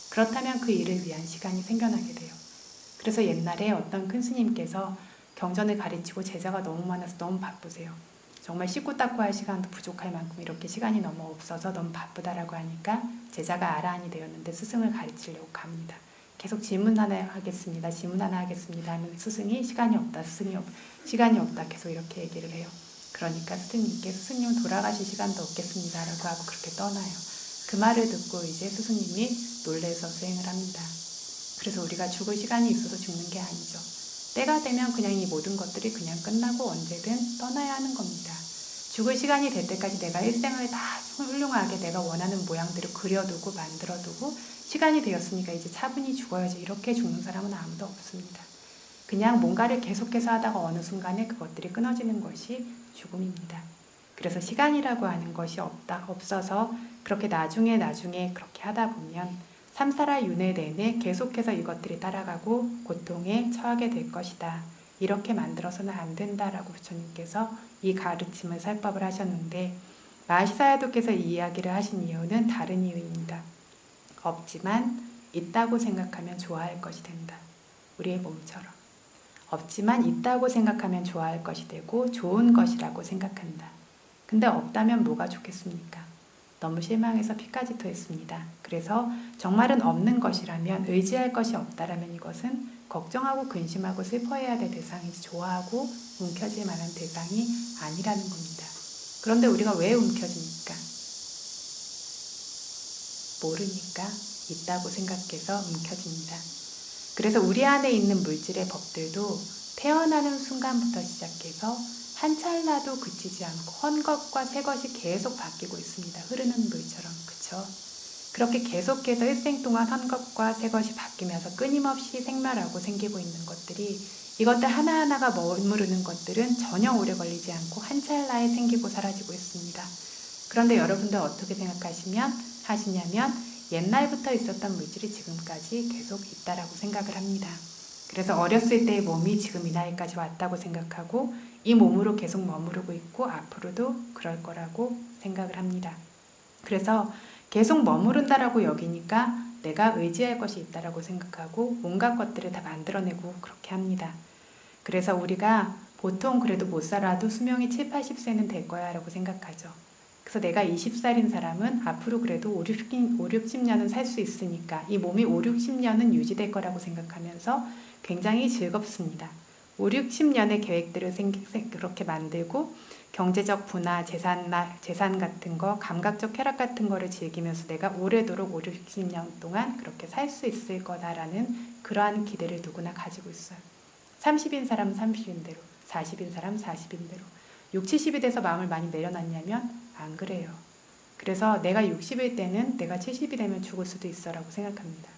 그렇다면 그 일을 위한 시간이 생겨나게 돼요. 그래서 옛날에 어떤 큰 스님께서 경전을 가르치고 제자가 너무 많아서 너무 바쁘세요. 정말 씻고 닦고 할 시간도 부족할 만큼 이렇게 시간이 너무 없어서 너무 바쁘다라고 하니까 제자가 아라한이 되었는데 스승을 가르치려고 갑니다. 계속 질문 하나 하겠습니다. 하면 스승이 시간이 없다 계속 이렇게 얘기를 해요. 그러니까 스승님은 돌아가실 시간도 없겠습니다 라고 하고 그렇게 떠나요. 그 말을 듣고 이제 스승님이 놀래서 수행을 합니다. 그래서 우리가 죽을 시간이 있어서 죽는 게 아니죠. 때가 되면 그냥 이 모든 것들이 그냥 끝나고 언제든 떠나야 하는 겁니다. 죽을 시간이 될 때까지 내가 일생을 다 훌륭하게 내가 원하는 모양대로 그려두고 만들어두고 시간이 되었으니까 이제 차분히 죽어야지 이렇게 죽는 사람은 아무도 없습니다. 그냥 뭔가를 계속해서 하다가 어느 순간에 그것들이 끊어지는 것이 죽음입니다. 그래서 시간이라고 하는 것이 없어서 그렇게 나중에 그렇게 하다 보면 삼사라 윤회 내내 계속해서 이것들이 따라가고 고통에 처하게 될 것이다. 이렇게 만들어서는 안 된다라고 부처님께서 이 가르침을 설법을 하셨는데 마하시사야도께서 이 이야기를 하신 이유는 다른 이유입니다. 없지만 있다고 생각하면 좋아할 것이 된다. 우리의 몸처럼. 없지만 있다고 생각하면 좋아할 것이 되고 좋은 것이라고 생각한다. 근데 없다면 뭐가 좋겠습니까? 너무 실망해서 피까지 토했습니다. 그래서 정말은 없는 것이라면 의지할 것이 없다라면 이것은 걱정하고 근심하고 슬퍼해야 될 대상이지 좋아하고 움켜질 만한 대상이 아니라는 겁니다. 그런데 우리가 왜 움켜집니까? 모르니까 있다고 생각해서 움켜집니다. 그래서 우리 안에 있는 물질의 법들도 태어나는 순간부터 시작해서 한 찰나도 그치지 않고 헌것과 새것이 계속 바뀌고 있습니다. 흐르는 물처럼. 그쵸? 그렇게 계속해서 일생 동안 헌것과 새것이 바뀌면서 끊임없이 생멸하고 생기고 있는 것들이 이것들 하나하나가 머무르는 것들은 전혀 오래 걸리지 않고 한 찰나에 생기고 사라지고 있습니다. 그런데 여러분들 어떻게 하시냐면 옛날부터 있었던 물질이 지금까지 계속 있다라고 생각을 합니다. 그래서 어렸을 때의 몸이 지금 이 나이까지 왔다고 생각하고 이 몸으로 계속 머무르고 있고 앞으로도 그럴 거라고 생각을 합니다. 그래서 계속 머무른다라고 여기니까 내가 의지할 것이 있다라고 생각하고 온갖 것들을 다 만들어내고 그렇게 합니다. 그래서 우리가 보통 그래도 못 살아도 수명이 7, 80세는 될 거야 라고 생각하죠. 그래서 내가 20살인 사람은 앞으로 그래도 5, 60년은 살 수 있으니까 이 몸이 5, 60년은 유지될 거라고 생각하면서 굉장히 즐겁습니다. 5, 60년의 계획들을 그렇게 만들고 경제적 분화, 재산 같은 거, 감각적 쾌락 같은 거를 즐기면서 내가 오래도록 5, 60년 동안 그렇게 살 수 있을 거다라는 그러한 기대를 누구나 가지고 있어요. 30인 사람은 30인 대로, 40인 사람은 40인 대로. 60, 70이 돼서 마음을 많이 내려놨냐면 안 그래요. 그래서 내가 60일 때는 내가 70이 되면 죽을 수도 있어라고 생각합니다.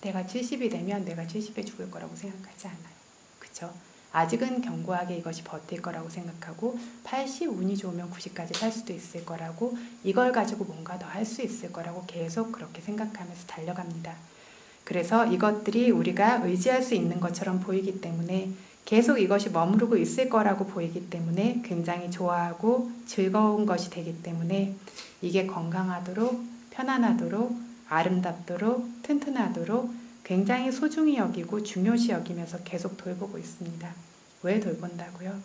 내가 70이 되면 내가 70에 죽을 거라고 생각하지 않아요. 그쵸? 아직은 견고하게 이것이 버틸 거라고 생각하고 80, 운이 좋으면 90까지 살 수도 있을 거라고 이걸 가지고 뭔가 더 할 수 있을 거라고 계속 그렇게 생각하면서 달려갑니다. 그래서 이것들이 우리가 의지할 수 있는 것처럼 보이기 때문에 계속 이것이 머무르고 있을 거라고 보이기 때문에 굉장히 좋아하고 즐거운 것이 되기 때문에 이게 건강하도록 편안하도록 아름답도록 튼튼하도록 굉장히 소중히 여기고 중요시 여기면서 계속 돌보고 있습니다. 왜 돌본다고요?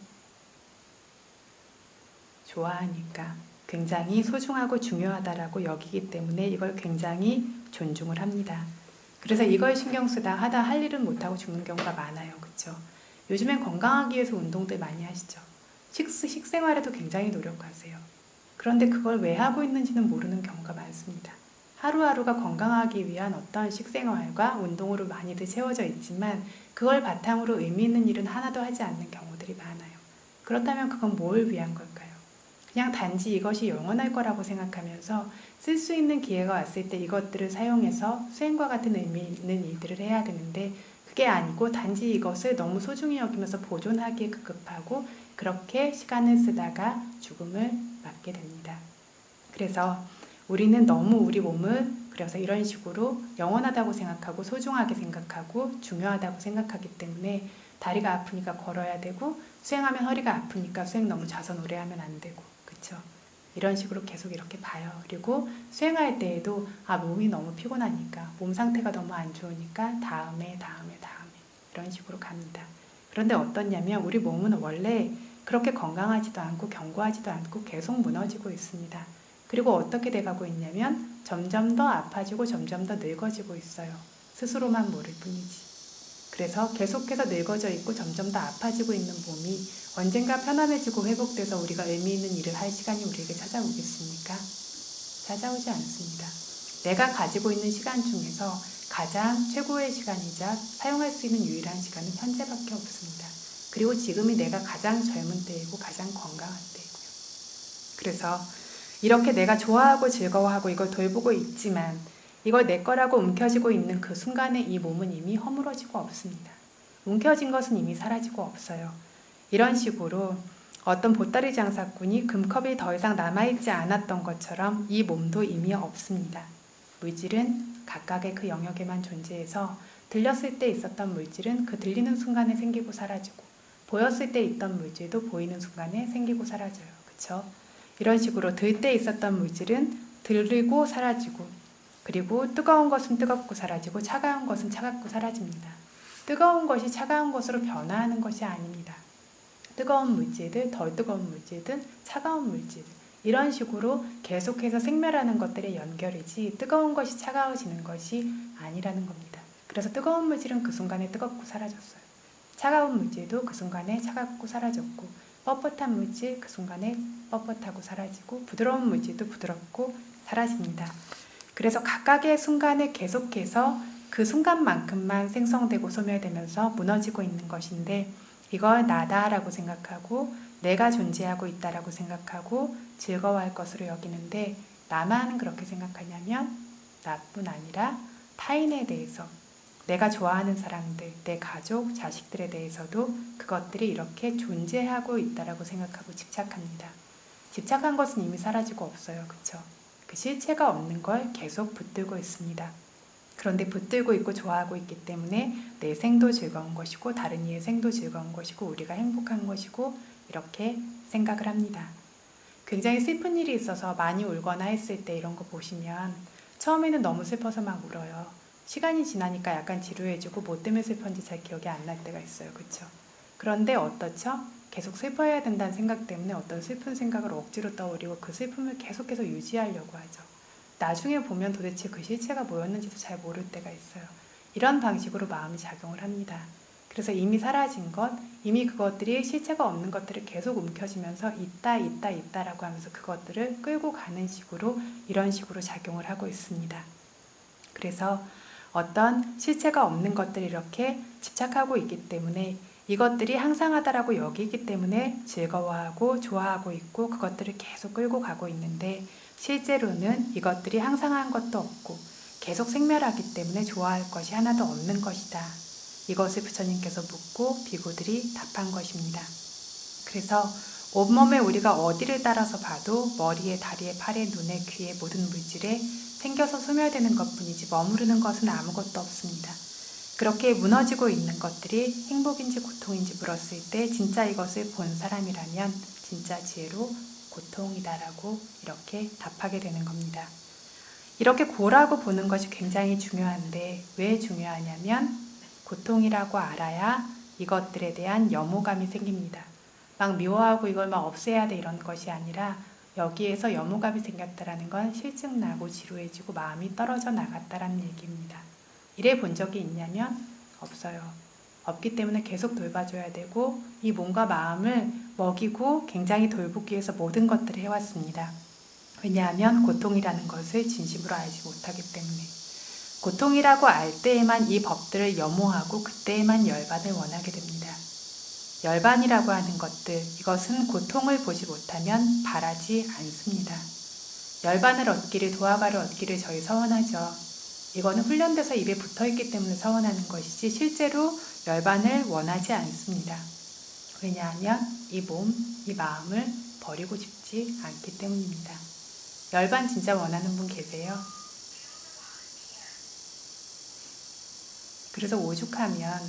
좋아하니까. 굉장히 소중하고 중요하다라고 여기기 때문에 이걸 굉장히 존중을 합니다. 그래서 이걸 신경 쓰다 하다 할 일은 못하고 죽는 경우가 많아요. 그렇죠? 요즘엔 건강하기 위해서 운동들 많이 하시죠. 식생활에도 굉장히 노력하세요. 그런데 그걸 왜 하고 있는지는 모르는 경우가 많습니다. 하루하루가 건강하기 위한 어떤 식생활과 운동으로 많이들 채워져 있지만 그걸 바탕으로 의미 있는 일은 하나도 하지 않는 경우들이 많아요. 그렇다면 그건 뭘 위한 걸까요? 그냥 단지 이것이 영원할 거라고 생각하면서 쓸 수 있는 기회가 왔을 때 이것들을 사용해서 수행과 같은 의미 있는 일들을 해야 되는데 그게 아니고 단지 이것을 너무 소중히 여기면서 보존하기에 급급하고 그렇게 시간을 쓰다가 죽음을 맞게 됩니다. 그래서 우리는 너무 우리 몸을 그래서 이런 식으로 영원하다고 생각하고 소중하게 생각하고 중요하다고 생각하기 때문에 다리가 아프니까 걸어야 되고 수행하면 허리가 아프니까 수행 너무 자선 오래 하면 안 되고 그쵸? 이런 식으로 계속 이렇게 봐요. 그리고 수행할 때에도 몸이 너무 피곤하니까 몸 상태가 너무 안 좋으니까 다음에 이런 식으로 갑니다. 그런데 어떻냐면 우리 몸은 원래 그렇게 건강하지도 않고 견고하지도 않고 계속 무너지고 있습니다. 그리고 어떻게 돼가고 있냐면 점점 더 아파지고 점점 더 늙어지고 있어요. 스스로만 모를 뿐이지. 그래서 계속해서 늙어져 있고 점점 더 아파지고 있는 몸이 언젠가 편안해지고 회복돼서 우리가 의미 있는 일을 할 시간이 우리에게 찾아오겠습니까? 찾아오지 않습니다. 내가 가지고 있는 시간 중에서 가장 최고의 시간이자 사용할 수 있는 유일한 시간은 현재밖에 없습니다. 그리고 지금이 내가 가장 젊은 때이고 가장 건강한 때이고요. 그래서 이렇게 내가 좋아하고 즐거워하고 이걸 돌보고 있지만 이걸 내 거라고 움켜쥐고 있는 그 순간에 이 몸은 이미 허물어지고 없습니다. 움켜진 것은 이미 사라지고 없어요. 이런 식으로 어떤 보따리 장사꾼이 금컵이 더 이상 남아있지 않았던 것처럼 이 몸도 이미 없습니다. 물질은 각각의 그 영역에만 존재해서 들렸을 때 있었던 물질은 그 들리는 순간에 생기고 사라지고 보였을 때 있던 물질도 보이는 순간에 생기고 사라져요. 그쵸? 이런 식으로 들 때 있었던 물질은 들리고 사라지고 그리고 뜨거운 것은 뜨겁고 사라지고 차가운 것은 차갑고 사라집니다. 뜨거운 것이 차가운 것으로 변화하는 것이 아닙니다. 뜨거운 물질들, 덜 뜨거운 물질들, 차가운 물질들 이런 식으로 계속해서 생멸하는 것들의 연결이지 뜨거운 것이 차가워지는 것이 아니라는 겁니다. 그래서 뜨거운 물질은 그 순간에 뜨겁고 사라졌어요. 차가운 물질도 그 순간에 차갑고 사라졌고 뻣뻣한 물질 그 순간에 뻣뻣하고 사라지고 부드러운 물질도 부드럽고 사라집니다. 그래서 각각의 순간에 계속해서 그 순간만큼만 생성되고 소멸되면서 무너지고 있는 것인데 이걸 나다라고 생각하고 내가 존재하고 있다라고 생각하고 즐거워할 것으로 여기는데 나만 그렇게 생각하냐면 나뿐 아니라 타인에 대해서 내가 좋아하는 사람들, 내 가족, 자식들에 대해서도 그것들이 이렇게 존재하고 있다라고 생각하고 집착합니다. 집착한 것은 이미 사라지고 없어요. 그쵸? 그 실체가 없는 걸 계속 붙들고 있습니다. 그런데 붙들고 있고 좋아하고 있기 때문에 내 생도 즐거운 것이고 다른 이의 생도 즐거운 것이고 우리가 행복한 것이고 이렇게 생각을 합니다. 굉장히 슬픈 일이 있어서 많이 울거나 했을 때 이런 거 보시면 처음에는 너무 슬퍼서 막 울어요. 시간이 지나니까 약간 지루해지고 뭐 때문에 슬픈지 잘 기억이 안 날 때가 있어요. 그렇죠? 그런데 어떻죠? 계속 슬퍼해야 된다는 생각 때문에 어떤 슬픈 생각을 억지로 떠올리고 그 슬픔을 계속해서 유지하려고 하죠. 나중에 보면 도대체 그 실체가 뭐였는지도 잘 모를 때가 있어요. 이런 방식으로 마음이 작용을 합니다. 그래서 이미 사라진 것, 이미 그것들이 실체가 없는 것들을 계속 움켜쥐면서 있다라고 하면서 그것들을 끌고 가는 식으로 이런 식으로 작용을 하고 있습니다. 그래서 어떤 실체가 없는 것들이 이렇게 집착하고 있기 때문에 이것들이 항상하다라고 여기기 때문에 즐거워하고 좋아하고 있고 그것들을 계속 끌고 가고 있는데 실제로는 이것들이 항상한 것도 없고 계속 생멸하기 때문에 좋아할 것이 하나도 없는 것이다. 이것을 부처님께서 묻고 비구들이 답한 것입니다. 그래서 온몸에 우리가 어디를 따라서 봐도 머리에, 다리에, 팔에, 눈에, 귀에 모든 물질에 생겨서 소멸되는 것뿐이지 머무르는 것은 아무것도 없습니다. 그렇게 무너지고 있는 것들이 행복인지 고통인지 물었을 때 진짜 이것을 본 사람이라면 진짜 지혜로 고통이다라고 이렇게 답하게 되는 겁니다. 이렇게 고라고 보는 것이 굉장히 중요한데 왜 중요하냐면 고통이라고 알아야 이것들에 대한 염오감이 생깁니다. 막 미워하고 이걸 막 없애야 돼 이런 것이 아니라 여기에서 염호감이 생겼다라는 건 실증나고 지루해지고 마음이 떨어져 나갔다라는 얘기입니다. 이래 본 적이 있냐면 없어요. 없기 때문에 계속 돌봐줘야 되고 이 몸과 마음을 먹이고 굉장히 돌보기 위해서 모든 것들을 해왔습니다. 왜냐하면 고통이라는 것을 진심으로 알지 못하기 때문에 고통이라고 알 때에만 이 법들을 염호하고 그때에만 열반을 원하게 됩니다. 열반이라고 하는 것들, 이것은 고통을 보지 못하면 바라지 않습니다. 열반을 얻기를, 도화가를 얻기를 저희 서원하죠. 이거는 훈련돼서 입에 붙어있기 때문에 서원하는 것이지 실제로 열반을 원하지 않습니다. 왜냐하면 이 몸, 이 마음을 버리고 싶지 않기 때문입니다. 열반 진짜 원하는 분 계세요? 그래서 오죽하면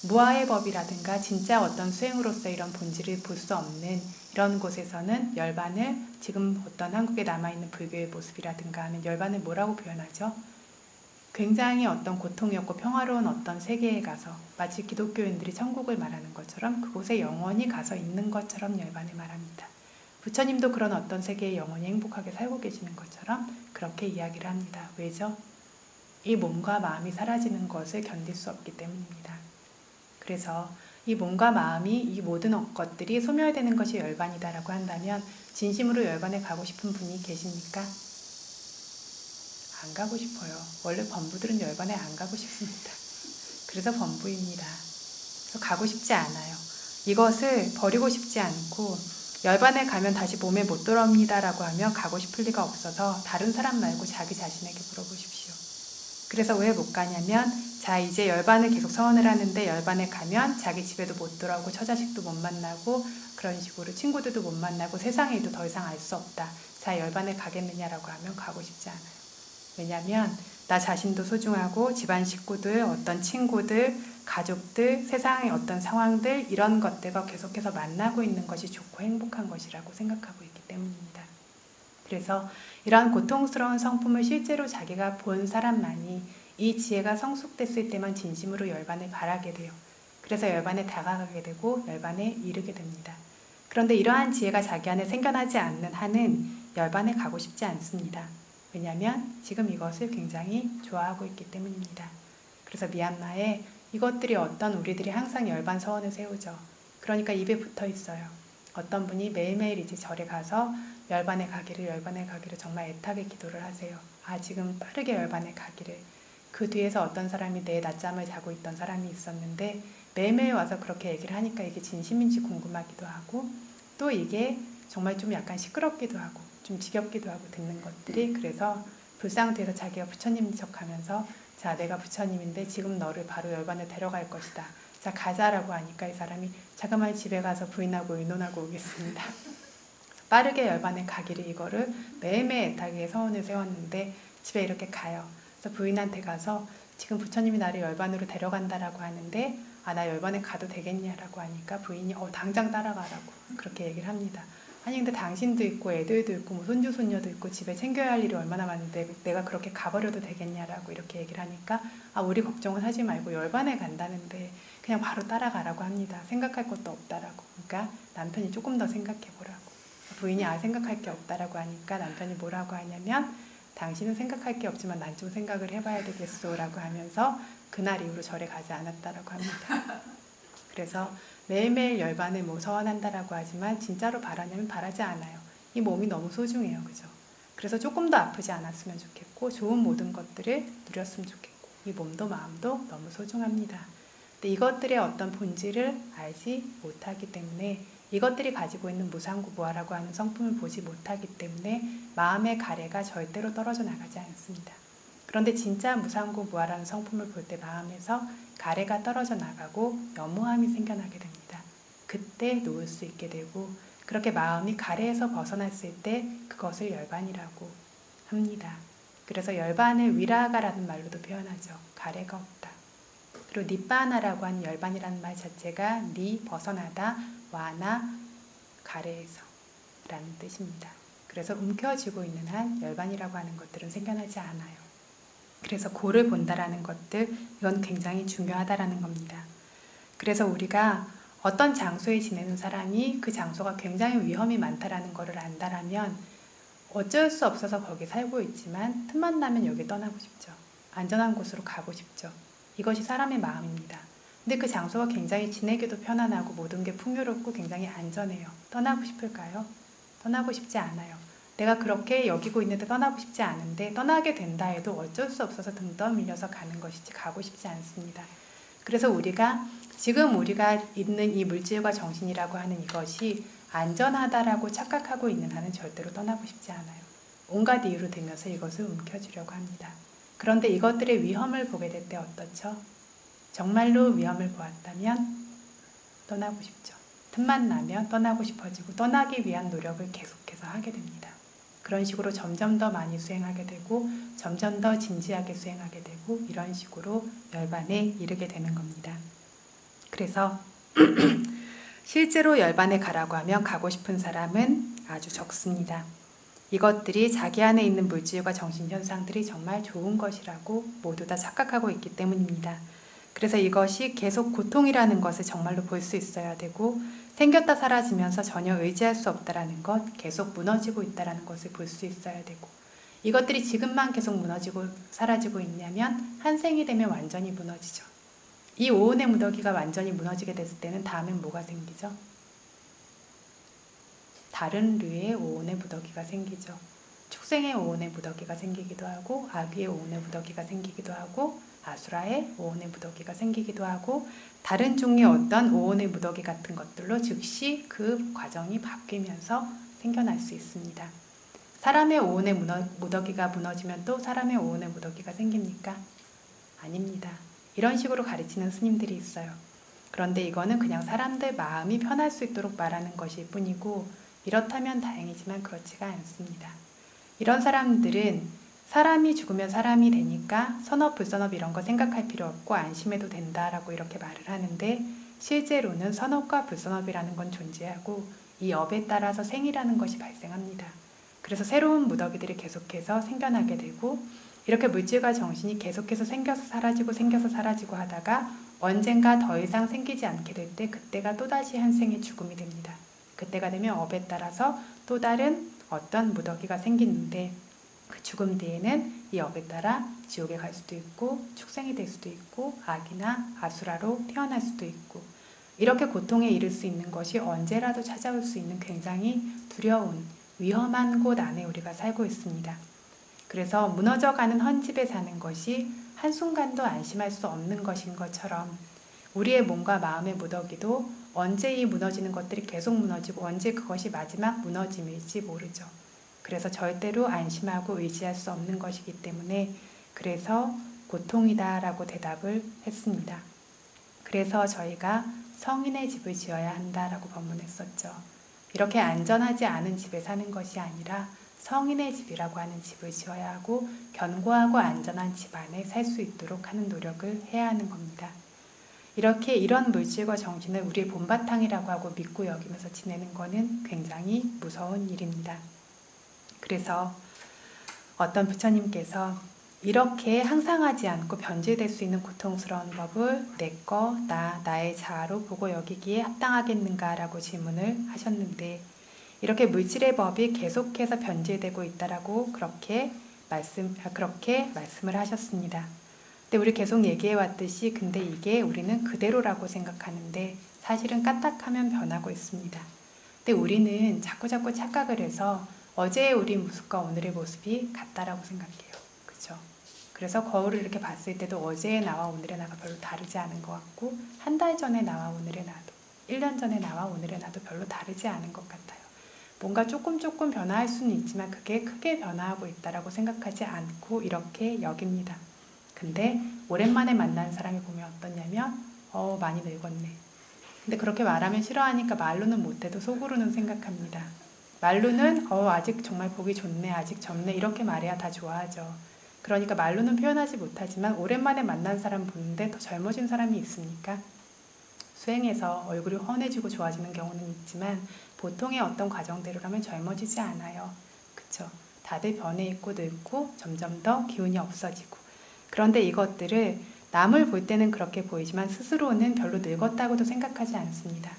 무아의 법이라든가 진짜 어떤 수행으로서 이런 본질을 볼 수 없는 이런 곳에서는 열반을 지금 어떤 한국에 남아있는 불교의 모습이라든가 하는 열반을 뭐라고 표현하죠? 굉장히 어떤 고통이 없고 평화로운 어떤 세계에 가서 마치 기독교인들이 천국을 말하는 것처럼 그곳에 영원히 가서 있는 것처럼 열반을 말합니다. 부처님도 그런 어떤 세계에 영원히 행복하게 살고 계시는 것처럼 그렇게 이야기를 합니다. 왜죠? 이 몸과 마음이 사라지는 것을 견딜 수 없기 때문입니다. 그래서 이 몸과 마음이 이 모든 것들이 소멸되는 것이 열반이다라고 한다면 진심으로 열반에 가고 싶은 분이 계십니까? 안 가고 싶어요. 원래 범부들은 열반에 안 가고 싶습니다. 그래서 범부입니다. 그래서 가고 싶지 않아요. 이것을 버리고 싶지 않고 열반에 가면 다시 몸에 못 돌아옵니다 라고 하면 가고 싶을 리가 없어서 다른 사람 말고 자기 자신에게 물어보십시오. 그래서 왜 못 가냐면 자 이제 열반을 계속 서원을 하는데 열반에 가면 자기 집에도 못 돌아오고 처자식도 못 만나고 그런 식으로 친구들도 못 만나고 세상의 일도 더 이상 알 수 없다. 자 열반에 가겠느냐라고 하면 가고 싶지 않아요. 왜냐하면 나 자신도 소중하고 집안 식구들, 어떤 친구들, 가족들, 세상의 어떤 상황들 이런 것들과 계속해서 만나고 있는 것이 좋고 행복한 것이라고 생각하고 있기 때문입니다. 그래서 이러한 고통스러운 성품을 실제로 자기가 본 사람만이 이 지혜가 성숙됐을 때만 진심으로 열반을 바라게 돼요. 그래서 열반에 다가가게 되고 열반에 이르게 됩니다. 그런데 이러한 지혜가 자기 안에 생겨나지 않는 한은 열반에 가고 싶지 않습니다. 왜냐하면 지금 이것을 굉장히 좋아하고 있기 때문입니다. 그래서 미얀마에 이것들이 어떤 우리들이 항상 열반 서원을 세우죠. 그러니까 입에 붙어 있어요. 어떤 분이 매일매일 이제 절에 가서 열반에 가기를 정말 애타게 기도를 하세요. 아 지금 빠르게 열반에 가기를. 그 뒤에서 어떤 사람이 내 낮잠을 자고 있던 사람이 있었는데 매일매일 와서 그렇게 얘기를 하니까 이게 진심인지 궁금하기도 하고 또 이게 정말 좀 약간 시끄럽기도 하고 좀 지겹기도 하고 듣는 것들이 그래서 불상태에서 자기가 부처님인 척하면서 자 내가 부처님인데 지금 너를 바로 열반에 데려갈 것이다. 자 가자라고 하니까 이 사람이 잠깐만 집에 가서 부인하고 의논하고 오겠습니다. 빠르게 열반에 가기를 이거를 매일매일 애타게 서원을 세웠는데 집에 이렇게 가요. 그래서 부인한테 가서 지금 부처님이 나를 열반으로 데려간다라고 하는데 아 나 열반에 가도 되겠냐라고 하니까 부인이 당장 따라가라고 그렇게 얘기를 합니다. 아니 근데 당신도 있고 애들도 있고 뭐 손주 손녀도 있고 집에 챙겨야 할 일이 얼마나 많은데 내가 그렇게 가버려도 되겠냐라고 이렇게 얘기를 하니까 아 우리 걱정은 하지 말고 열반에 간다는데 그냥 바로 따라가라고 합니다. 생각할 것도 없다라고. 그러니까 남편이 조금 더 생각해보라고. 부인이 생각할 게 없다라고 하니까 남편이 뭐라고 하냐면 당신은 생각할 게 없지만 난 좀 생각을 해봐야 되겠소 라고 하면서 그날 이후로 절에 가지 않았다라고 합니다. 그래서 매일매일 열반을 서원한다라고 하지만 진짜로 바라냐면 바라지 않아요. 이 몸이 너무 소중해요. 그죠? 그래서 조금 더 아프지 않았으면 좋겠고 좋은 모든 것들을 누렸으면 좋겠고 이 몸도 마음도 너무 소중합니다. 근데 이것들의 어떤 본질을 알지 못하기 때문에 이것들이 가지고 있는 무상구부화라고 하는 성품을 보지 못하기 때문에 마음의 가래가 절대로 떨어져 나가지 않습니다. 그런데 진짜 무상구부화라는 성품을 볼 때 마음에서 가래가 떨어져 나가고 염호함이 생겨나게 됩니다. 그때 놓을 수 있게 되고 그렇게 마음이 가래에서 벗어났을 때 그것을 열반이라고 합니다. 그래서 열반을 위라가라는 말로도 표현하죠. 가래가 없다. 그리고 니빠나라고 하는 열반이라는 말 자체가 니 벗어나다 와나 가래에서 라는 뜻입니다. 그래서 움켜쥐고 있는 한 열반이라고 하는 것들은 생겨나지 않아요. 그래서 고를 본다라는 것들 이건 굉장히 중요하다라는 겁니다. 그래서 우리가 어떤 장소에 지내는 사람이 그 장소가 굉장히 위험이 많다라는 것을 안다라면 어쩔 수 없어서 거기 살고 있지만 틈만 나면 여기 떠나고 싶죠. 안전한 곳으로 가고 싶죠. 이것이 사람의 마음입니다. 근데 그 장소가 굉장히 지내기도 편안하고 모든 게 풍요롭고 굉장히 안전해요. 떠나고 싶을까요? 떠나고 싶지 않아요. 내가 그렇게 여기고 있는데 떠나고 싶지 않은데 떠나게 된다 해도 어쩔 수 없어서 등 떠밀려서 가는 것이지 가고 싶지 않습니다. 그래서 지금 우리가 있는 이 물질과 정신이라고 하는 이것이 안전하다라고 착각하고 있는 한은 절대로 떠나고 싶지 않아요. 온갖 이유로 들면서 이것을 움켜쥐려고 합니다. 그런데 이것들의 위험을 보게 될 때 어떻죠? 정말로 위험을 보았다면 떠나고 싶죠. 틈만 나면 떠나고 싶어지고 떠나기 위한 노력을 계속해서 하게 됩니다. 그런 식으로 점점 더 많이 수행하게 되고 점점 더 진지하게 수행하게 되고 이런 식으로 열반에 이르게 되는 겁니다. 그래서 실제로 열반에 가라고 하면 가고 싶은 사람은 아주 적습니다. 이것들이 자기 안에 있는 물질과 정신현상들이 정말 좋은 것이라고 모두 다 착각하고 있기 때문입니다. 그래서 이것이 계속 고통이라는 것을 정말로 볼 수 있어야 되고 생겼다 사라지면서 전혀 의지할 수 없다라는 것, 계속 무너지고 있다라는 것을 볼 수 있어야 되고 이것들이 지금만 계속 무너지고 사라지고 있냐면 한 생이 되면 완전히 무너지죠. 이 오온의 무더기가 완전히 무너지게 됐을 때는 다음엔 뭐가 생기죠? 다른 류의 오온의 무더기가 생기죠. 축생의 오온의 무더기가 생기기도 하고 아귀의 오온의 무더기가 생기기도 하고 아수라의 오온의 무더기가 생기기도 하고 다른 종류의 어떤 오온의 무더기 같은 것들로 즉시 그 과정이 바뀌면서 생겨날 수 있습니다. 사람의 오온의 무더기가 무너지면 또 사람의 오온의 무더기가 생깁니까? 아닙니다. 이런 식으로 가르치는 스님들이 있어요. 그런데 이거는 그냥 사람들 마음이 편할 수 있도록 말하는 것일 뿐이고 이렇다면 다행이지만 그렇지가 않습니다. 이런 사람들은 사람이 죽으면 사람이 되니까 선업 불선업 이런 거 생각할 필요 없고 안심해도 된다라고 이렇게 말을 하는데 실제로는 선업과 불선업이라는 건 존재하고 이 업에 따라서 생이라는 것이 발생합니다. 그래서 새로운 무더기들이 계속해서 생겨나게 되고 이렇게 물질과 정신이 계속해서 생겨서 사라지고 하다가 언젠가 더 이상 생기지 않게 될 때 그때가 또다시 한 생의 죽음이 됩니다. 그때가 되면 업에 따라서 또 다른 어떤 무더기가 생기는데 그 죽음 뒤에는 이 업에 따라 지옥에 갈 수도 있고 축생이 될 수도 있고 악이나 아수라로 태어날 수도 있고 이렇게 고통에 이를 수 있는 것이 언제라도 찾아올 수 있는 굉장히 두려운 위험한 곳 안에 우리가 살고 있습니다. 그래서 무너져가는 헌집에 사는 것이 한순간도 안심할 수 없는 것인 것처럼 우리의 몸과 마음의 무더기도 언제 이 무너지는 것들이 계속 무너지고 언제 그것이 마지막 무너짐일지 모르죠. 그래서 절대로 안심하고 의지할 수 없는 것이기 때문에 그래서 고통이다라고 대답을 했습니다. 그래서 저희가 성인의 집을 지어야 한다라고 법문했었죠. 이렇게 안전하지 않은 집에 사는 것이 아니라 성인의 집이라고 하는 집을 지어야 하고 견고하고 안전한 집 안에 살 수 있도록 하는 노력을 해야 하는 겁니다. 이렇게 이런 물질과 정신을 우리의 본바탕이라고 하고 믿고 여기면서 지내는 것은 굉장히 무서운 일입니다. 그래서 어떤 부처님께서 이렇게 항상하지 않고 변질될 수 있는 고통스러운 법을 내 거, 나의 자아로 보고 여기기에 합당하겠는가라고 질문을 하셨는데 이렇게 물질의 법이 계속해서 변질되고 있다라고 그렇게 말씀을 하셨습니다. 근데 우리 계속 얘기해 왔듯이 근데 이게 우리는 그대로라고 생각하는데 사실은 까딱하면 변하고 있습니다. 근데 우리는 자꾸 착각을 해서 어제의 우리 모습과 오늘의 모습이 같다라고 생각해요. 그렇죠? 그래서 거울을 이렇게 봤을 때도 어제의 나와 오늘의 나가 별로 다르지 않은 것 같고 한 달 전의 나와 오늘의 나도 1년 전의 나와 오늘의 나도 별로 다르지 않은 것 같아요. 뭔가 조금 변화할 수는 있지만 그게 크게 변화하고 있다라고 생각하지 않고 이렇게 여깁니다. 근데 오랜만에 만난 사람이 보면 어떠냐면 많이 늙었네. 근데 그렇게 말하면 싫어하니까 말로는 못해도 속으로는 생각합니다. 말로는 아직 정말 보기 좋네, 아직 젊네 이렇게 말해야 다 좋아하죠. 그러니까 말로는 표현하지 못하지만 오랜만에 만난 사람 보는데 더 젊어진 사람이 있습니까? 수행해서 얼굴이 훤해지고 좋아지는 경우는 있지만 보통의 어떤 과정대로라면 젊어지지 않아요. 그쵸? 다들 변해 있고 늙고 점점 더 기운이 없어지고 그런데 이것들을 남을 볼 때는 그렇게 보이지만 스스로는 별로 늙었다고도 생각하지 않습니다.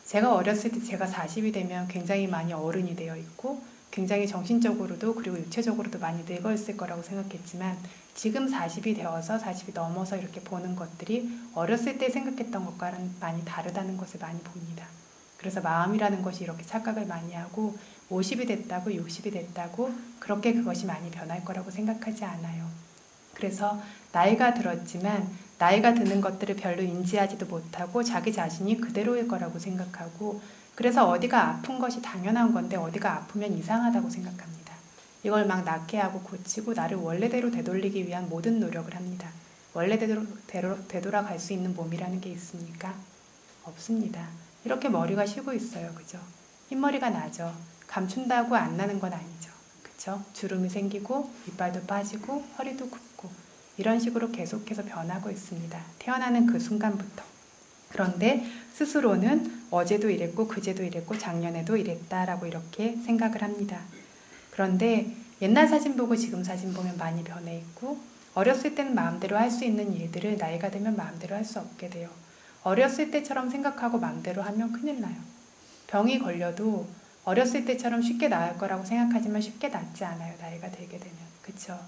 제가 어렸을 때 제가 40이 되면 굉장히 많이 어른이 되어 있고 굉장히 정신적으로도 그리고 육체적으로도 많이 늙어 있을 거라고 생각했지만 지금 40이 되어서 40이 넘어서 이렇게 보는 것들이 어렸을 때 생각했던 것과는 많이 다르다는 것을 많이 봅니다. 그래서 마음이라는 것이 이렇게 착각을 많이 하고 50이 됐다고 60이 됐다고 그렇게 그것이 많이 변할 거라고 생각하지 않아요. 그래서 나이가 들었지만 나이가 드는 것들을 별로 인지하지도 못하고 자기 자신이 그대로일 거라고 생각하고 그래서 어디가 아픈 것이 당연한 건데 어디가 아프면 이상하다고 생각합니다. 이걸 막 낫게 하고 고치고 나를 원래대로 되돌리기 위한 모든 노력을 합니다. 원래대로 되돌아갈 수 있는 몸이라는 게 있습니까? 없습니다. 이렇게 머리가 쉬고 있어요. 그죠? 흰머리가 나죠. 감춘다고 안 나는 건 아니죠. 그쵸? 주름이 생기고 이빨도 빠지고 허리도 굽고 이런 식으로 계속해서 변하고 있습니다. 태어나는 그 순간부터. 그런데 스스로는 어제도 이랬고 그제도 이랬고 작년에도 이랬다라고 이렇게 생각을 합니다. 그런데 옛날 사진 보고 지금 사진 보면 많이 변해 있고 어렸을 때는 마음대로 할 수 있는 일들을 나이가 되면 마음대로 할 수 없게 돼요. 어렸을 때처럼 생각하고 마음대로 하면 큰일 나요. 병이 걸려도 어렸을 때처럼 쉽게 나을 거라고 생각하지만 쉽게 낫지 않아요. 나이가 들게 되면. 그쵸?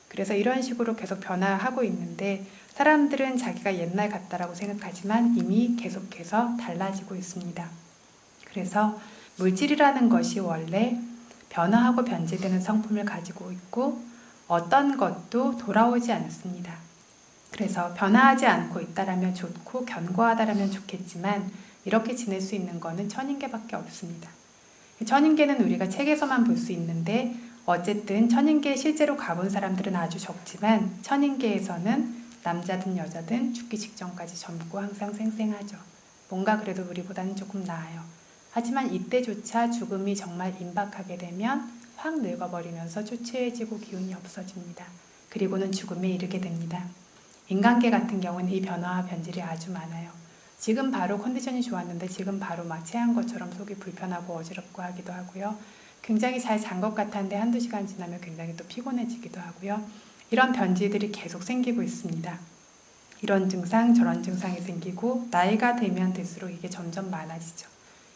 그래서 이런 식으로 계속 변화하고 있는데 사람들은 자기가 옛날 같다라고 생각하지만 이미 계속해서 달라지고 있습니다. 그래서 물질이라는 것이 원래 변화하고 변질되는 성품을 가지고 있고 어떤 것도 돌아오지 않습니다. 그래서 변화하지 않고 있다라면 좋고 견고하다라면 좋겠지만 이렇게 지낼 수 있는 거는 천인계밖에 없습니다. 천인계는 우리가 책에서만 볼 수 있는데 어쨌든 천인계에 실제로 가본 사람들은 아주 적지만 천인계에서는 남자든 여자든 죽기 직전까지 젊고 항상 생생하죠. 뭔가 그래도 우리보다는 조금 나아요. 하지만 이때조차 죽음이 정말 임박하게 되면 확 늙어버리면서 초췌해지고 기운이 없어집니다. 그리고는 죽음에 이르게 됩니다. 인간계 같은 경우는 이 변화와 변질이 아주 많아요. 지금 바로 컨디션이 좋았는데 지금 바로 막 체한 것처럼 속이 불편하고 어지럽고 하기도 하고요. 굉장히 잘 잔 것 같았는데 한두 시간 지나면 굉장히 또 피곤해지기도 하고요. 이런 변질들이 계속 생기고 있습니다. 이런 증상 저런 증상이 생기고 나이가 되면 될수록 이게 점점 많아지죠.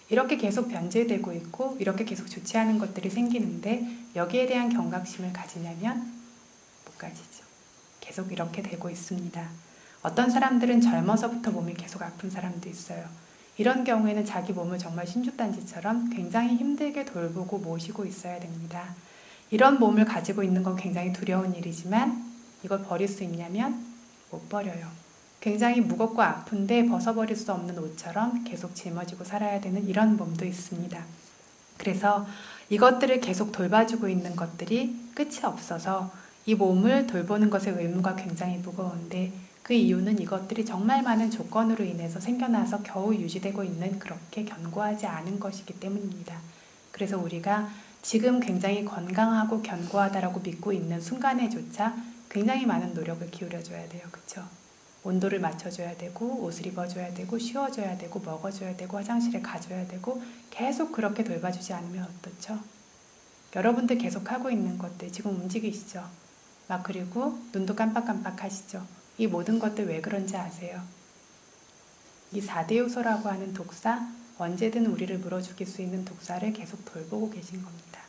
이렇게 계속 변질되고 있고 이렇게 계속 좋지 않은 것들이 생기는데 여기에 대한 경각심을 가지냐면 못 가지죠. 계속 이렇게 되고 있습니다. 어떤 사람들은 젊어서부터 몸이 계속 아픈 사람도 있어요. 이런 경우에는 자기 몸을 정말 신주단지처럼 굉장히 힘들게 돌보고 모시고 있어야 됩니다. 이런 몸을 가지고 있는 건 굉장히 두려운 일이지만 이걸 버릴 수 있냐면 못 버려요. 굉장히 무겁고 아픈데 벗어버릴 수 없는 옷처럼 계속 짊어지고 살아야 되는 이런 몸도 있습니다. 그래서 이것들을 계속 돌봐주고 있는 것들이 끝이 없어서 이 몸을 돌보는 것의 의무가 굉장히 무거운데 그 이유는 이것들이 정말 많은 조건으로 인해서 생겨나서 겨우 유지되고 있는 그렇게 견고하지 않은 것이기 때문입니다. 그래서 우리가 지금 굉장히 건강하고 견고하다라고 믿고 있는 순간에조차 굉장히 많은 노력을 기울여줘야 돼요. 그렇죠? 온도를 맞춰줘야 되고 옷을 입어줘야 되고 쉬어줘야 되고 먹어줘야 되고 화장실에 가줘야 되고 계속 그렇게 돌봐주지 않으면 어떻죠? 여러분들 계속 하고 있는 것들 지금 움직이시죠? 막 그리고 눈도 깜빡깜빡 하시죠? 이 모든 것들 왜 그런지 아세요? 이 4대 요소라고 하는 독사, 언제든 우리를 물어죽일 수 있는 독사를 계속 돌보고 계신 겁니다.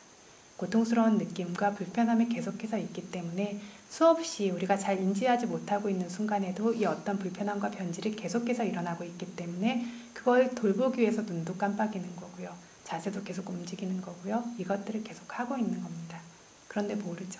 고통스러운 느낌과 불편함이 계속해서 있기 때문에 수없이 우리가 잘 인지하지 못하고 있는 순간에도 이 어떤 불편함과 변질이 계속해서 일어나고 있기 때문에 그걸 돌보기 위해서 눈도 깜빡이는 거고요. 자세도 계속 움직이는 거고요. 이것들을 계속 하고 있는 겁니다. 그런데 모르죠.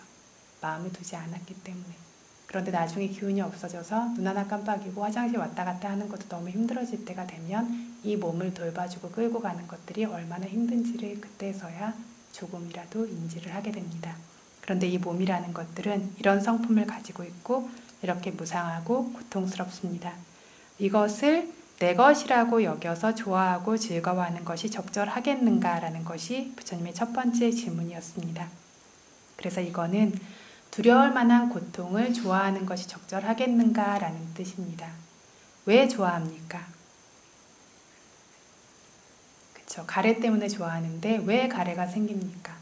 마음을 두지 않았기 때문에. 그런데 나중에 기운이 없어져서 눈 하나 깜빡이고 화장실 왔다 갔다 하는 것도 너무 힘들어질 때가 되면 이 몸을 돌봐주고 끌고 가는 것들이 얼마나 힘든지를 그때서야 조금이라도 인지를 하게 됩니다. 그런데 이 몸이라는 것들은 이런 성품을 가지고 있고 이렇게 무상하고 고통스럽습니다. 이것을 내 것이라고 여겨서 좋아하고 즐거워하는 것이 적절하겠는가라는 것이 부처님의 첫 번째 질문이었습니다. 그래서 이거는 두려울 만한 고통을 좋아하는 것이 적절하겠는가라는 뜻입니다. 왜 좋아합니까? 그쵸? 가래 때문에 좋아하는데 왜 가래가 생깁니까?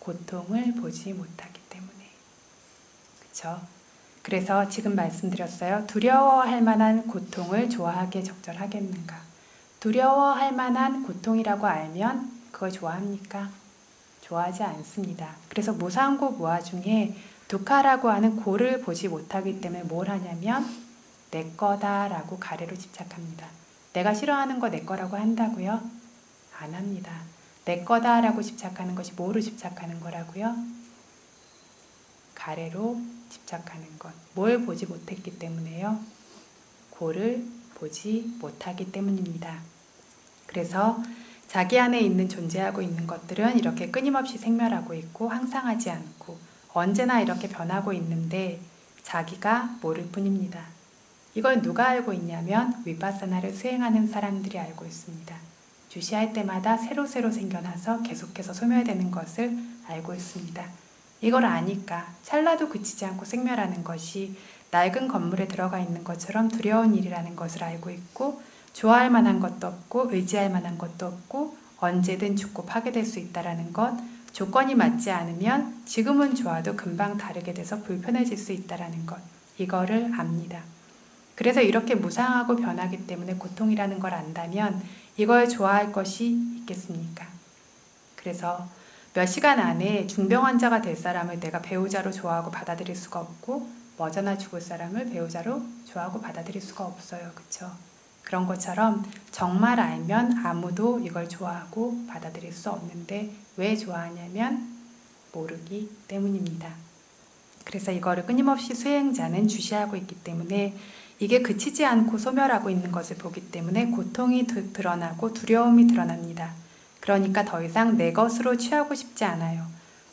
고통을 보지 못하기 때문에. 그쵸? 그래서 지금 말씀드렸어요. 두려워할 만한 고통을 좋아하기에 적절하겠는가? 두려워할 만한 고통이라고 알면 그걸 좋아합니까? 좋아하지 않습니다. 그래서 무상고 무아 중에 두카라고 하는 고를 보지 못하기 때문에 뭘 하냐면 내 거다라고 가래로 집착합니다. 내가 싫어하는 거 내 거라고 한다고요? 안 합니다. 내 거다라고 집착하는 것이 뭐로 집착하는 거라고요? 가래로 집착하는 것. 뭘 보지 못했기 때문에요? 고를 보지 못하기 때문입니다. 그래서 자기 안에 있는 존재하고 있는 것들은 이렇게 끊임없이 생멸하고 있고 항상하지 않고 언제나 이렇게 변하고 있는데 자기가 모를 뿐입니다. 이걸 누가 알고 있냐면 위파사나를 수행하는 사람들이 알고 있습니다. 주시할 때마다 새로 생겨나서 계속해서 소멸되는 것을 알고 있습니다. 이걸 아니까 찰나도 그치지 않고 생멸하는 것이 낡은 건물에 들어가 있는 것처럼 두려운 일이라는 것을 알고 있고 좋아할 만한 것도 없고 의지할 만한 것도 없고 언제든 죽고 파괴될 수 있다는 것, 조건이 맞지 않으면 지금은 좋아도 금방 다르게 돼서 불편해질 수 있다는 것, 이거를 압니다. 그래서 이렇게 무상하고 변하기 때문에 고통이라는 걸 안다면 이걸 좋아할 것이 있겠습니까? 그래서 몇 시간 안에 중병 환자가 될 사람을 내가 배우자로 좋아하고 받아들일 수가 없고 머저나 죽을 사람을 배우자로 좋아하고 받아들일 수가 없어요. 그쵸? 그런 것처럼 정말 알면 아무도 이걸 좋아하고 받아들일 수 없는데 왜 좋아하냐면 모르기 때문입니다. 그래서 이거를 끊임없이 수행자는 주시하고 있기 때문에 이게 그치지 않고 소멸하고 있는 것을 보기 때문에 고통이 드러나고 두려움이 드러납니다. 그러니까 더 이상 내 것으로 취하고 싶지 않아요.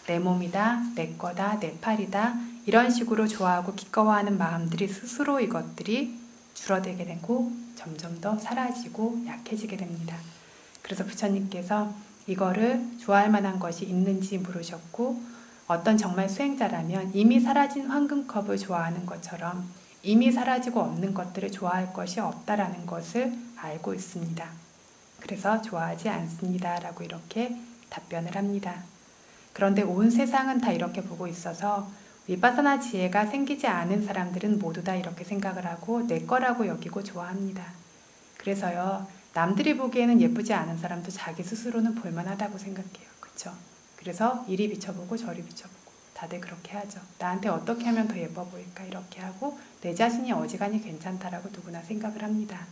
내 몸이다, 내 거다, 내 팔이다 이런 식으로 좋아하고 기꺼워하는 마음들이 스스로 이것들이 줄어들게 되고 점점 더 사라지고 약해지게 됩니다. 그래서 부처님께서 이거를 좋아할 만한 것이 있는지 물으셨고 어떤 정말 수행자라면 이미 사라진 황금컵을 좋아하는 것처럼 이미 사라지고 없는 것들을 좋아할 것이 없다라는 것을 알고 있습니다. 그래서 좋아하지 않습니다. 라고 이렇게 답변을 합니다. 그런데 온 세상은 다 이렇게 보고 있어서 위파사나 지혜가 생기지 않은 사람들은 모두 다 이렇게 생각을 하고 내 거라고 여기고 좋아합니다. 그래서요, 남들이 보기에는 예쁘지 않은 사람도 자기 스스로는 볼만하다고 생각해요. 그쵸? 그래서 이리 비춰보고 저리 비춰보고 다들 그렇게 하죠. 나한테 어떻게 하면 더 예뻐 보일까 이렇게 하고 내 자신이 어지간히 괜찮다라고 누구나 생각을 합니다.